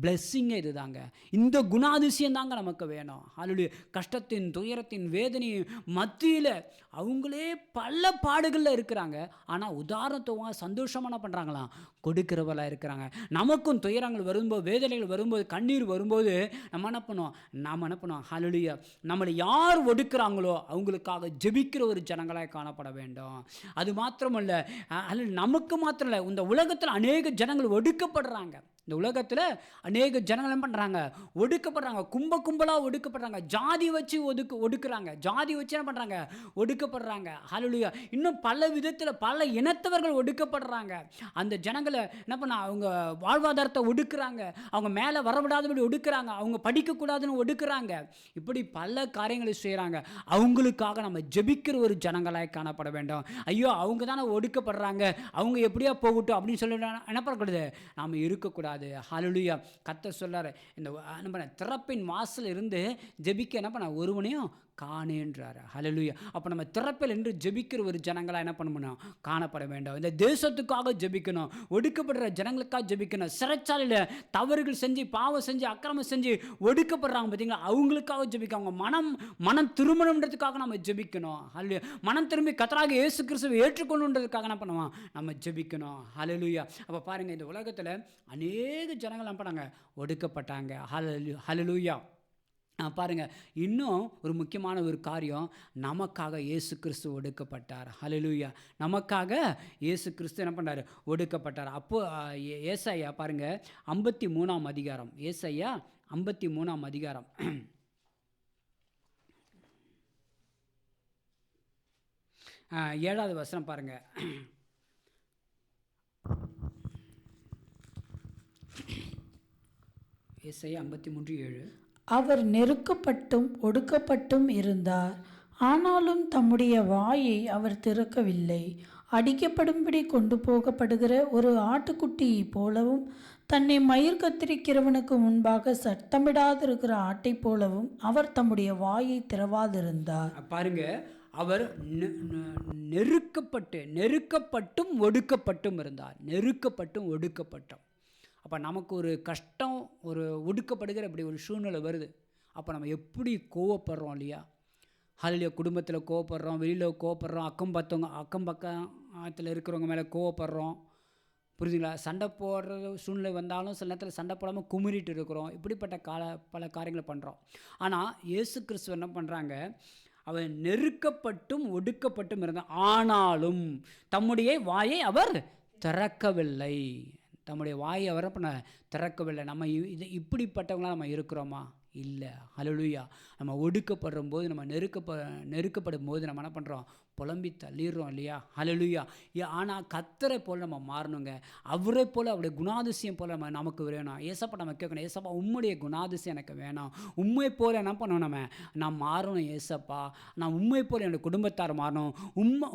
பிளெஸ்ஸிங்கே. இதுதாங்க, இந்த குணாதிசயம் தாங்க நமக்கு வேணும். ஹல்லேலூயா. கஷ்டத்தின் துயரத்தின் வேதனையின் மத்தியில் அவங்களே பல பாடுகளில் இருக்கிறாங்க. ஆனால் உதாரணத்துவமாக சந்தோஷமாக என்ன பண்ணுறாங்களாம், கொடுக்கிறவர்களாக இருக்கிறாங்க. நமக்கும் துயரங்கள் வரும்போது, வேதனைகள் வரும்போது, கண்ணீர் வரும்போது நம்ம என்ன பண்ணுவோம், ஹல்லேலூயா, நம்மளை யார் ஒடுக்குறாங்களோ அவங்களுக்காக ஜெபிக்கிற ஒரு ஜனங்களாக காணப்பட வேண்டும். அது மாத்திரமல்ல, நமக்கு மாத்திரம் இல்லை, இந்த உலகத்தில் அநேக ஜனங்கள் ஒடுக்கப்படுறாங்க. இந்த உலகத்தில் அநேக ஜனங்கள் என்ன பண்ணுறாங்க, ஒடுக்கப்படுறாங்க, கும்பலாக ஒடுக்கப்படுறாங்க, ஜாதி வச்சு ஒடுக்குறாங்க, ஜாதி வச்சு என்ன பண்ணுறாங்க, ஒடுக்கப்படுறாங்க. ஹல்லேலூயா. இன்னும் பல விதத்தில் பல இனத்தவர்கள் ஒடுக்கப்படுறாங்க. அந்த ஜனங்களை என்ன பண்ண, அவங்க வாழ்வாதாரத்தை ஒடுக்குறாங்க, அவங்க மேலே வரவிடாதபடி ஒடுக்குறாங்க, அவங்க படிக்கக்கூடாதுன்னு ஒடுக்குறாங்க. இப்படி பல காரியங்களை செய்கிறாங்க. அவங்களுக்காக நம்ம ஜெபிக்கிற ஒரு ஜனங்களாக காணப்பட வேண்டும். ஐயோ அவங்க தானே ஒடுக்கப்படுறாங்க, அவங்க எப்படியா போகட்டும் அப்படின்னு சொல்லி என்ன பண்ணக்கூடாது, நாம் இருக்கக்கூடாது. ஹல்லேலூயா. கர்த்தர் சொல்றாரு, இந்த திறப்பின் வாசல் இருந்து ஜெபிக்க என்ன பண்ண ஒருவனையும் காணேன்றாரு. ஹல்லேலூயா. அப்போ நம்ம திறப்பில் என்று ஜெபிக்கிற ஒரு ஜனங்களாக என்ன பண்ணணும், காணப்பட வேண்டும். இந்த தேசத்துக்காக ஜெபிக்கணும், ஒடுக்கப்படுற ஜனங்களுக்காக ஜெபிக்கணும். சிறைச்சாலையில் தவறுகள் செஞ்சு, பாவம் செஞ்சு, அக்கிரமம் செஞ்சு ஒடுக்கப்படுறாங்க பார்த்தீங்களா, அவங்களுக்காக ஜெபிக்க, அவங்க மனம் திருமணம்ன்றதுக்காக நம்ம ஜெபிக்கணும். ஹல்லேலூயா. மனம் திரும்பி கர்த்தராகிய இயேசு கிறிஸ்துவை ஏற்றுக்கொள்ளுன்றதுக்காக என்ன பண்ணுவோம், நம்ம ஜெபிக்கணும். ஹல்லேலூயா. அப்போ பாருங்கள், இந்த உலகத்தில் அநேக ஜனங்கள் என்ன பண்ணாங்க, ஒடுக்கப்பட்டாங்க. ஹல்லேலூயா. பாருங்கள், இன்னும் ஒரு முக்கியமான ஒரு காரியம், நமக்காக இயேசு கிறிஸ்து ஒடுக்கப்பட்டார். ஹல்லேலூயா. நமக்காக இயேசு கிறிஸ்து என்ன பண்ணார், ஒடுக்கப்பட்டார். அப்போது ஏசாயா பாருங்கள் 53ஆம் அதிகாரம், ஏசாயா 53ஆம் அதிகாரம் 7வது வசனம் பாருங்கள். ஏசாயா 53:7. அவர் நெருக்கப்பட்டும் ஒடுக்கப்பட்டும் இருந்தார், ஆனாலும் தம்முடைய வாயை அவர் திறக்கவில்லை. அடிக்கப்படும்படி கொண்டு போகப்படுகிற ஒரு ஆட்டுக்குட்டியைப் போலவும் தன்னை மயிர் கத்தரிக்கிறவனுக்கு முன்பாக சத்தமிடாதிருக்கிற ஆட்டைப் போலவும் அவர் தம்முடைய வாயை திறவாதிருந்தார். பாருங்க, அவர் நெருக்கப்பட்டும் ஒடுக்கப்பட்டும் இருந்தார். நெருக்கப்பட்டும் ஒடுக்கப்பட்டும். அப்போ நமக்கு ஒரு கஷ்டம், ஒரு ஒடுக்கப்படுகிற இப்படி ஒரு சூழ்நிலை வருது. அப்போ நம்ம எப்படி கோவப்படுறோம் இல்லையா? ஹல்லேலூயா. குடும்பத்தில் கோவப்படுறோம், வெளியில் கோவப்படுறோம், அக்கம் பக்கத்தில் இருக்கிறவங்க மேலே கோவப்படுறோம். புரியுதுங்களா? சண்டை போடுற சூழ்நிலை வந்தாலும் சில நேரத்தில் சண்டை போடாமல் குமுறிட்டு இருக்கிறோம். இப்படிப்பட்ட பல காரியங்களை பண்ணுறோம். ஆனால் இயேசு கிறிஸ்து என்ன பண்ணுறாங்க? அவர் நெருக்கப்பட்டும் ஒடுக்கப்பட்டும் இருந்தார். ஆனாலும் தம்முடைய வாயை அவர் திறக்கவில்லை. தம்முடைய வாயை அவர் பண்ண திறக்கவில்லை. நம்ம இப்படிப்பட்டவங்களாம் நம்ம இருக்கிறோமா? இல்லை. ஹல்லேலூயா. நம்ம ஒடுக்கப்படுற போது, நம்ம நெருக்கப்படும் போது நம்ம என்ன பண்ணுறோம்? புலம்பி தள்ளிடுறோம் இல்லையா? ஹல்லேலூயா. ஆனால் கர்த்தரை போல் நம்ம மாறணுங்க. அவரை போல், அவருடைய குணாதிசயம் போல் நமக்கு வேணும். ஏசப்பா நம்ம கேட்கணும், ஏசப்பா உம்முடைய குணாதிசயம் எனக்கு வேணும். உண்மை போல் என்ன பண்ணணும்? நான் மாறணும் ஏசப்பா. நான் உண்மை போல் என்னுடைய குடும்பத்தார் மாறணும்.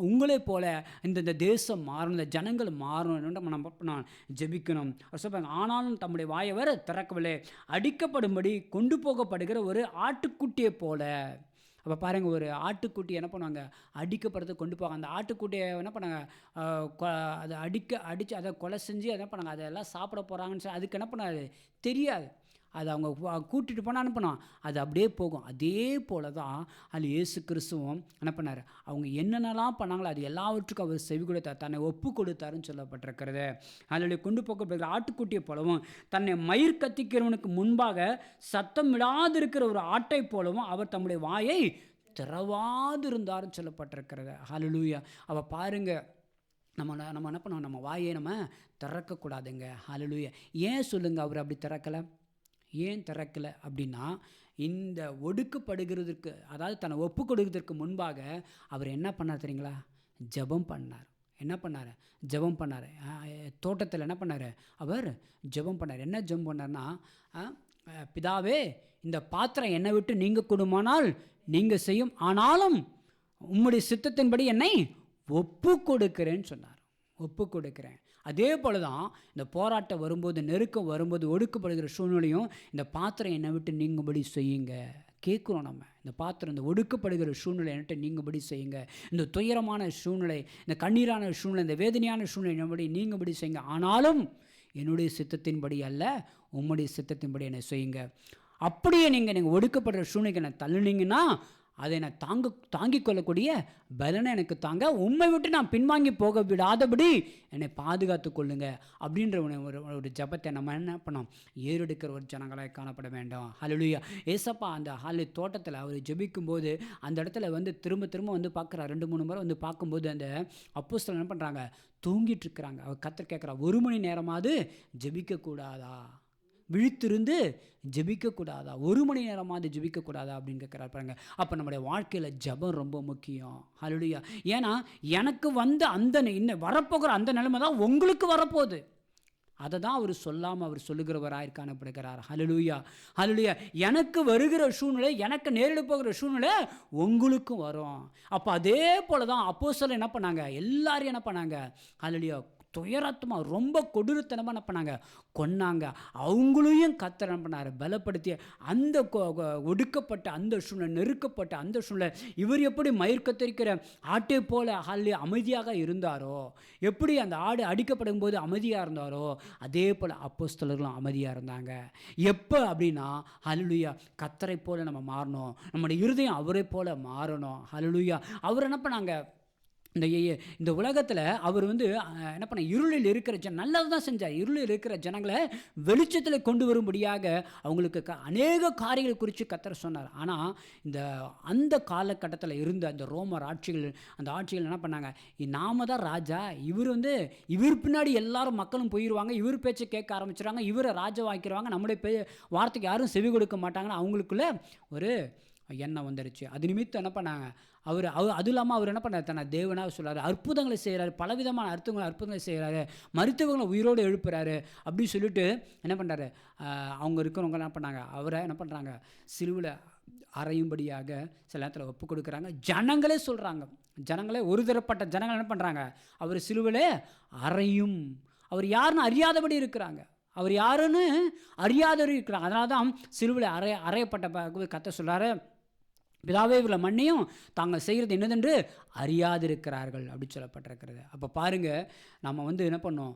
உங்களை போல் இந்த தேசம் மாறணும், இந்த ஜனங்கள் மாறணும். நம்ம ஜெபிக்கணும். சொல்லுவாங்க, ஆனாலும் தம்முடைய வாயை வேறு திறக்கவில்லை. அடிக்கப்படும்படி கொண்டு போகப்படுகிற ஒரு ஆட்டுக்குட்டியை போல. அப்போ பாருங்கள், ஒரு ஆட்டுக்குட்டி என்ன பண்ணுவாங்க? அடிக்கப்படுறதை கொண்டு போவாங்க. அந்த ஆட்டுக்குட்டியை என்ன பண்ணாங்க? அதை அடித்து அதை கொலை செஞ்சு என்ன பண்ணாங்க? அதெல்லாம் சாப்பிட போகிறாங்கன்னு சொல்லி அதுக்கு என்ன பண்ணாது? தெரியாது. அது அவங்க கூட்டிகிட்டு போனால் என்ன பண்ணுவான்? அது அப்படியே போகும். அதே போல தான் அது இயேசு கிறிஸ்துவும் என்ன பண்ணார்? அவங்க என்னென்னலாம் பண்ணாங்களோ அது எல்லாவற்றுக்கும் அவர் செவி கொடுத்தார், தன்னை ஒப்பு கொடுத்தாருன்னு சொல்லப்பட்டிருக்கிறது. அதில் கொண்டு போக்கப்படுகிற ஆட்டுக்குட்டியை போலவும் தன்னை மயிர் கத்திக்கிறவனுக்கு முன்பாக சத்தம் விடாதிருக்கிற ஒரு ஆட்டை போலவும் அவர் தம்முடைய வாயை திறவாது இருந்தாருன்னு சொல்லப்பட்டிருக்கிறது. ஹல்லேலூயா. அவள் பாருங்கள், நம்ம என்ன பண்ணுவோம்? நம்ம வாயை நம்ம திறக்கக்கூடாதுங்க. ஹல்லேலூயா. ஏன் சொல்லுங்கள் அவர் அப்படி திறக்கலை? ஏன் திறக்கலை அப்படின்னா, இந்த ஒடுக்கப்படுகிறதுக்கு, அதாவது தன்னை ஒப்பு கொடுக்கிறதுக்கு முன்பாக அவர் என்ன பண்ணார் தெரியுங்களா? ஜெபம் பண்ணார். என்ன பண்ணார்? ஜெபம் பண்ணார். தோட்டத்தில் என்ன பண்ணார்? அவர் ஜெபம் பண்ணார். என்ன ஜெபம் பண்ணார்னா, பிதாவே, இந்த பாத்திரம் என்னை விட்டு நீங்க கூடுமானால் நீங்கள் செய்யும், ஆனாலும் உம்முடைய சித்தத்தின்படி என்னை ஒப்பு கொடுக்கிறேன்னு சொன்னார். ஒப்பு கொடுக்கிறேன். அதே போல தான் இந்த போராட்டம் வரும்போது, நெருக்கம் வரும்போது, ஒடுக்கப்படுகிற சூழ்நிலையும் இந்த பாத்திரம் என்னை விட்டு நீங்கும்படி செய்யுங்க கேட்குறோம். நம்ம இந்த பாத்திரம், இந்த ஒடுக்கப்படுகிற சூழ்நிலை என்கிட்ட நீங்கும்படி செய்யுங்க. இந்த துயரமான சூழ்நிலை, இந்த கண்ணீரான சூழ்நிலை, இந்த வேதனையான சூழ்நிலை என்னபடி நீங்கும்படி செய்யுங்க. ஆனாலும் என்னுடைய சித்தத்தின்படி அல்ல, உம்முடைய சித்தத்தின்படி என்னை செய்யுங்க. அப்படியே நீங்கள் ஒடுக்கப்படுற சூழ்நிலைக்கு என்னை தள்ளுனீங்கன்னா அதை நான் தாங்கிக் கொள்ளக்கூடிய பலனை எனக்கு தாங்க, உண்மை விட்டு நான் பின்வாங்கி போக விடாதபடி என்னை பாதுகாத்து கொள்ளுங்க அப்படின்ற ஒரு ஜபத்தை நம்ம என்ன பண்ணோம்? ஏறெடுக்கிற ஒரு ஜனங்களாக காணப்பட வேண்டும். ஹல்லேலூயா. ஏசப்பா அந்த தோட்டத்தில் அவர் ஜெபிக்கும்போது அந்த இடத்துல திரும்ப பார்க்குறாரு. 2-3 முறை பார்க்கும்போது அந்த அப்போஸ்தலர் என்ன பண்ணுறாங்க? தூங்கிட்டு இருக்கிறாங்க. அவர் கர்த்தர் கேட்குறா, 1 மணி நேரமாவது ஜெபிக்கக்கூடாதா? விழித்திருந்து ஜெபிக்கக்கூடாதா? 1 மணி நேரமாவது ஜெபிக்கக்கூடாதா அப்படின்னு கேட்குறாரு பாருங்க. அப்போ நம்முடைய வாழ்க்கையில் ஜெபம் ரொம்ப முக்கியம். ஹல்லேலூயா. ஏன்னா எனக்கு வரப்போகிற அந்த நிலைமை தான் உங்களுக்கு வரப்போகுது. அதை தான் அவர் சொல்லாமல் அவர் சொல்லுகிறவராக காணப்படுகிறார். ஹல்லேலூயா. ஹல்லேலூயா. எனக்கு வருகிற சூழ்நிலை, எனக்கு நேரிட போகிற சூழ்நிலை உங்களுக்கும் வரும். அப்போ அதே போல தான் அப்போஸ்தலர் என்ன பண்ணாங்க? எல்லாரும் என்ன பண்ணாங்க? ஹல்லேலூயா. துயரத்தமாக ரொம்ப கொடூரத்தனமாக என்ன பண்ணாங்க? கொன்னாங்க. அவங்களையும் கர்த்தர் என்ன பண்ணார்? பலப்படுத்திய அந்த ஒடுக்கப்பட்ட அந்த சூழ்நிலை, நெருக்கப்பட்ட அந்த சூழ்நிலை, இவர் எப்படி மயிர் கத்தரிக்கிற ஆட்டை போல அமைதியாக இருந்தாரோ, எப்படி அந்த ஆடு அடிக்கப்படும் போது அமைதியாக இருந்தாரோ, அதே போல் அப்போஸ்தலர்களும் அமைதியாக இருந்தாங்க. எப்போ அப்படின்னா, ஹல்லேலூயா, கர்த்தரை போல நம்ம மாறணும். நம்முடைய இருதயம் அவரை போல மாறணும். ஹல்லேலூயா. அவர் என்ன பண்ணாங்க? இந்த உலகத்தில் அவர் என்ன பண்ண? இருளில் இருக்கிற நல்லது தான் செஞ்சார். இருளில் இருக்கிற ஜனங்களை வெளிச்சத்தில் கொண்டு வரும்படியாக அவங்களுக்கு அநேக காரியங்கள் குறித்து கர்த்தர் சொன்னார். ஆனால் அந்த காலகட்டத்தில் இருந்த அந்த ரோமர் அந்த ஆட்சிகள் என்ன பண்ணாங்க? நாம தான் ராஜா, இவர் பின்னாடி எல்லாரும் மக்களும் போயிடுவாங்க, இவர் பேச்சை கேட்க ஆரம்பிச்சிடுவாங்க, இவரை ராஜா வாக்கிடுவாங்க, நம்முடைய வார்த்தைக்கு யாரும் செவி கொடுக்க மாட்டாங்கன்னு அவங்களுக்குள்ள ஒரு எண்ணம் வந்துருச்சு. அது நிமித்தம் என்ன பண்ணாங்க? அது இல்லாமல் அவர் என்ன பண்ணார்? தன்னை தேவனாக சொல்கிறார், அற்புதங்களை செய்கிறாரு, பலவிதமான அற்புதங்களை செய்கிறாரு, மருத்துவங்களை உயிரோடு எழுப்புறாரு அப்படின்னு சொல்லிட்டு என்ன பண்ணுறாரு? அவங்க இருக்கிறவங்க என்ன பண்ணாங்க? அவரை என்ன பண்ணுறாங்க? சிலுவையில் அறையும்படியாக சில நேரத்தில் ஒப்பு கொடுக்குறாங்க. ஜனங்களே சொல்கிறாங்க, ஜனங்களே ஒரு தரப்பட்ட ஜனங்கள் என்ன பண்ணுறாங்க, அவர் சிலுவிலே அறையும். அவர் யாருன்னு அறியாதபடி இருக்கிறாங்க, அவர் யாருன்னு அறியாதபடி இருக்கிறாங்க. அதனால தான் சிலுவிலே அறையப்பட்ட கத்த சொல்கிறாரு, பிதாவே இவர்களை மன்னியும், தாங்கள் செய்கிறது என்னதென்று அறியாதிருக்கிறார்கள் அப்படி சொல்லப்பட்டிருக்கிறது. அப்போ பாருங்கள், நம்ம என்ன பண்ணோம்,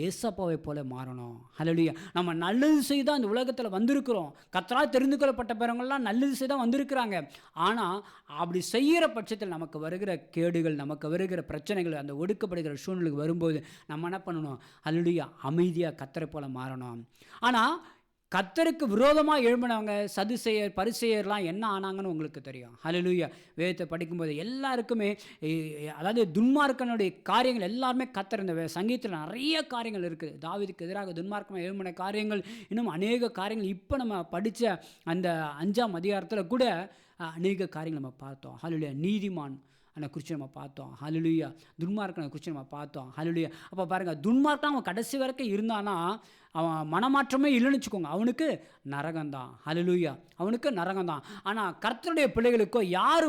ஏசப்பாவை போல மாறணும். ஹல்லேலூயா. நம்ம நல்லது செய்தால் அந்த உலகத்தில் வந்திருக்கிறோம். கர்த்தரால் தெரிந்து கொள்ளப்பட்ட பிறங்கள்லாம் நல்லது செய்தால் வந்திருக்கிறாங்க. ஆனால் அப்படி செய்கிற பட்சத்தில் நமக்கு வருகிற கேடுகள், நமக்கு வருகிற பிரச்சனைகள், அந்த ஒடுக்கப்படுகிற சூழ்நிலைக்கு வரும்போது நம்ம என்ன பண்ணணும், ஹல்லேலூயா, அமைதியாக கர்த்தரை போல மாறணும். ஆனால் கர்த்தருக்கு விரோதமாக எழும்பினவங்க சதுசேயர் பரிசேயர்லாம் என்ன ஆனாங்கன்னு உங்களுக்கு தெரியும். ஹல்லேலூயா. வேதத்தை படிக்கும்போது எல்லாருக்குமே அதாவது துன்மார்க்கனுடைய காரியங்கள் எல்லாருமே கர்த்தர், இந்த சங்கீதத்தில் நிறைய காரியங்கள் இருக்குது. தாவீதுக்கு எதிராக துன்மார்க்கமாக எழும்பின காரியங்கள், இன்னும் அநேக காரியங்கள் இப்போ நம்ம படித்த அந்த 5ஆம் அதிகாரத்தில் கூட அநேக காரியங்கள் நம்ம பார்த்தோம். ஹல்லேலூயா. நீதிமான் குறித்து நம்ம பார்த்தோம். ஹல்லேலூயா. துன்மார்க்கனை குறித்து நம்ம பார்த்தோம். ஹல்லேலூயா. அப்போ பாருங்கள், துன்மார்க்கன் அவன் கடைசி வரைக்கும் இருந்தானா அவன் மனமாற்றமே இல்லைன்னு வச்சுக்கோங்க, அவனுக்கு நரகம்தான். ஹல்லேலூயா. அவனுக்கு நரகம்தான். ஆனால் கர்த்தருடைய பிள்ளைகளுக்கோ யார்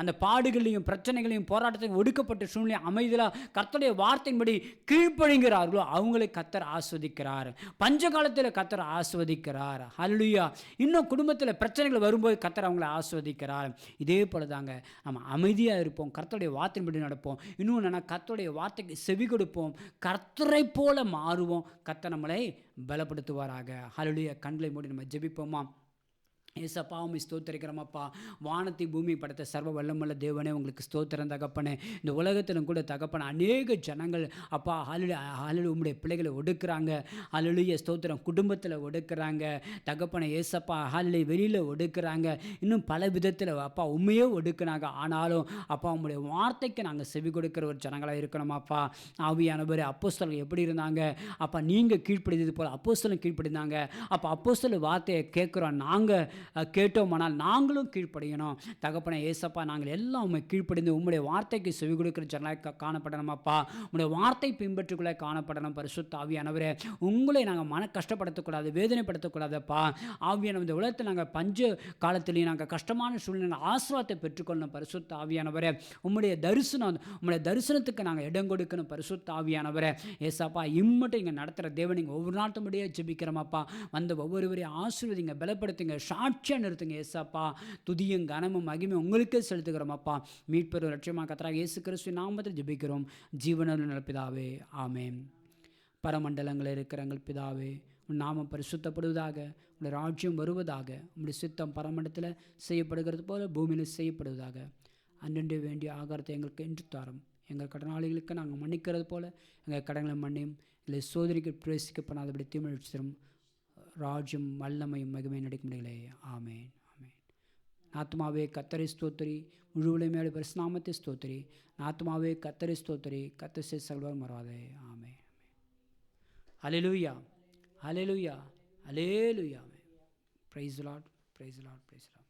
அந்த பாடுகளையும் பிரச்சனைகளையும் போராட்டத்தையும் ஒடுக்கப்பட்ட சூழ்நிலை அமைதியாக கர்த்தருடைய வார்த்தையின்படி கீழ்ப்படிங்கிறார்களோ அவங்களை கர்த்தர் ஆஸ்வதிக்கிறார். பஞ்ச காலத்தில் கர்த்தர் ஆஸ்வதிக்கிறார். ஹல்லேலூயா. இன்னும் குடும்பத்தில் பிரச்சனைகள் வரும்போது கர்த்தர் அவங்களை ஆஸ்வதிக்கிறார். இதே போல தாங்க நம்ம அமைதியாக இருப்போம், கர்த்தருடைய வார்த்தையின்படி நடப்போம். இன்னும் என்னென்னா கர்த்தருடைய வார்த்தைக்கு செவி கொடுப்போம், கர்த்தரை போல மாறுவோம். கர்த்தர் நம்மளை பலப்படுத்துவாராக. ஹல்லேலூயா. கண்களை மூடி நம்ம ஜெபிப்போமா. ஏசப்பா, உம்மை ஸ்தோத்திரிக்கிறோமப்பா. வானத்தை பூமி படைத்த சர்வ வல்லமுள்ள தேவனே, உங்களுக்கு ஸ்தோத்திரம் தகப்பனே. இந்த உலகத்திலும் கூட தகப்பன அநேக ஜனங்கள் அப்பா ஹல்லேலூயா உம்முடைய பிள்ளைகளை ஒடுக்குறாங்க. ஹல்லேலூயா. ஸ்தோத்திரம். குடும்பத்தில் ஒடுக்குறாங்க தகப்பனை. ஏசப்பா ஹல்லேலூயா வெளியில் ஒடுக்குறாங்க. இன்னும் பல விதத்தில் அப்பா உண்மையே ஒடுக்குனாங்க. ஆனாலும் அப்பா உம்முடைய வார்த்தைக்கு நாங்கள் செவி கொடுக்குற ஒரு ஜனங்களாக இருக்கணுமாப்பா. ஆவியானவர் அப்போஸ்தலர்கள் எப்படி இருந்தாங்க அப்பா, நீங்கள் கீழ்ப்படிந்தது போல் அப்போஸ்தலரும் கீழ்ப்படிந்தாங்க. அப்போ அப்போஸ்தலர் வார்த்தையை கேட்குறோம், நாங்கள் கேட்டோமானால் நாங்களும் கீழ்ப்படியணும் தகப்பனை. ஏசப்பா, நாங்கள் எல்லாம் உண்மை கீழ்ப்படிந்து உம்முடைய வார்த்தைக்கு செவி கொடுக்கிற ஜனங்களாக காணப்படணுமாப்பா. உம்முடைய வார்த்தை பின்பற்றுக்குள்ளே காணப்படணும். பரிசுத்த ஆவியானவரே, உங்களை நாங்கள் மன கஷ்டப்படுத்தக்கூடாது, வேதனைப்படுத்தக்கூடாதப்பா. ஆவியானவர், இந்த உலகத்தில் நாங்கள் பஞ்ச காலத்திலேயும் நாங்கள் கஷ்டமான சூழ்நிலை ஆசீர்வாதத்தை பெற்றுக்கொள்ளணும். பரிசுத்த ஆவியானவரே, உம்முடைய தரிசனத்துக்கு நாங்கள் இடம் கொடுக்கணும். பரிசுத்த ஆவியானவரே, ஏசப்பா இம்மட்டும் இங்கே நடத்துகிற தேவன் நீங்கள் ஒவ்வொரு நாட்டும்படியே ஜெபிக்கிறோமாப்பா. ஒவ்வொருவரையும் ஆசீர்வதிங்க, பலப்படுத்துங்க, சாட்சியாக நிறுத்துங்க. ஏசப்பா, துதியும் கனமும் மகிமையும் உங்களுக்கே செலுத்துகிறோமப்பா. மீட்பெரும் இரட்சகருமாகிய கர்த்தராகிய இயேசு கிறிஸ்துவின் நாமத்தில் ஜெபிக்கிறோம் ஜீவனுள்ள நல்ல பிதாவே, ஆமென். பரமண்டலங்களில் இருக்கிற எங்கள் பிதாவே, உன் நாமம் பரிசுத்தப்படுவதாக, உடைய ராஜ்யம் வருவதாக, உம்முடைய சித்தம் பரமண்டலத்தில் செய்யப்படுகிறது போல பூமியில் செய்யப்படுவதாக. அன்றென்று வேண்டிய ஆகாரத்தை எங்களுக்கு என்று தாரும். எங்கள் கடனாளிகளுக்கு நாங்கள் மன்னிக்கிறது போல எங்கள் கடன்களை மன்னியும். இல்லை சோதனைக்கு பிரவேசிக்கப்படாதபடி தீமையை தரும். ராஜ்யம் வல்லமையும் மகிமை நடிக்கும் முடியலே. ஆமென், ஆமென். ஆத்மாவே கர்த்தரை ஸ்தோத்திரி, முழுவதும் மேலே பரிசுநாமத்தை ஸ்தோத்திரி. ஆத்மாவே கர்த்தரை ஸ்தோத்திரி, கர்த்தர் செய்த சகலமும் மறவாதே. ஆமென். ஹல்லேலூயா, ஹல்லேலூயா, ஹல்லேலூயா. Praise the lord, praise the lord, praise the Lord.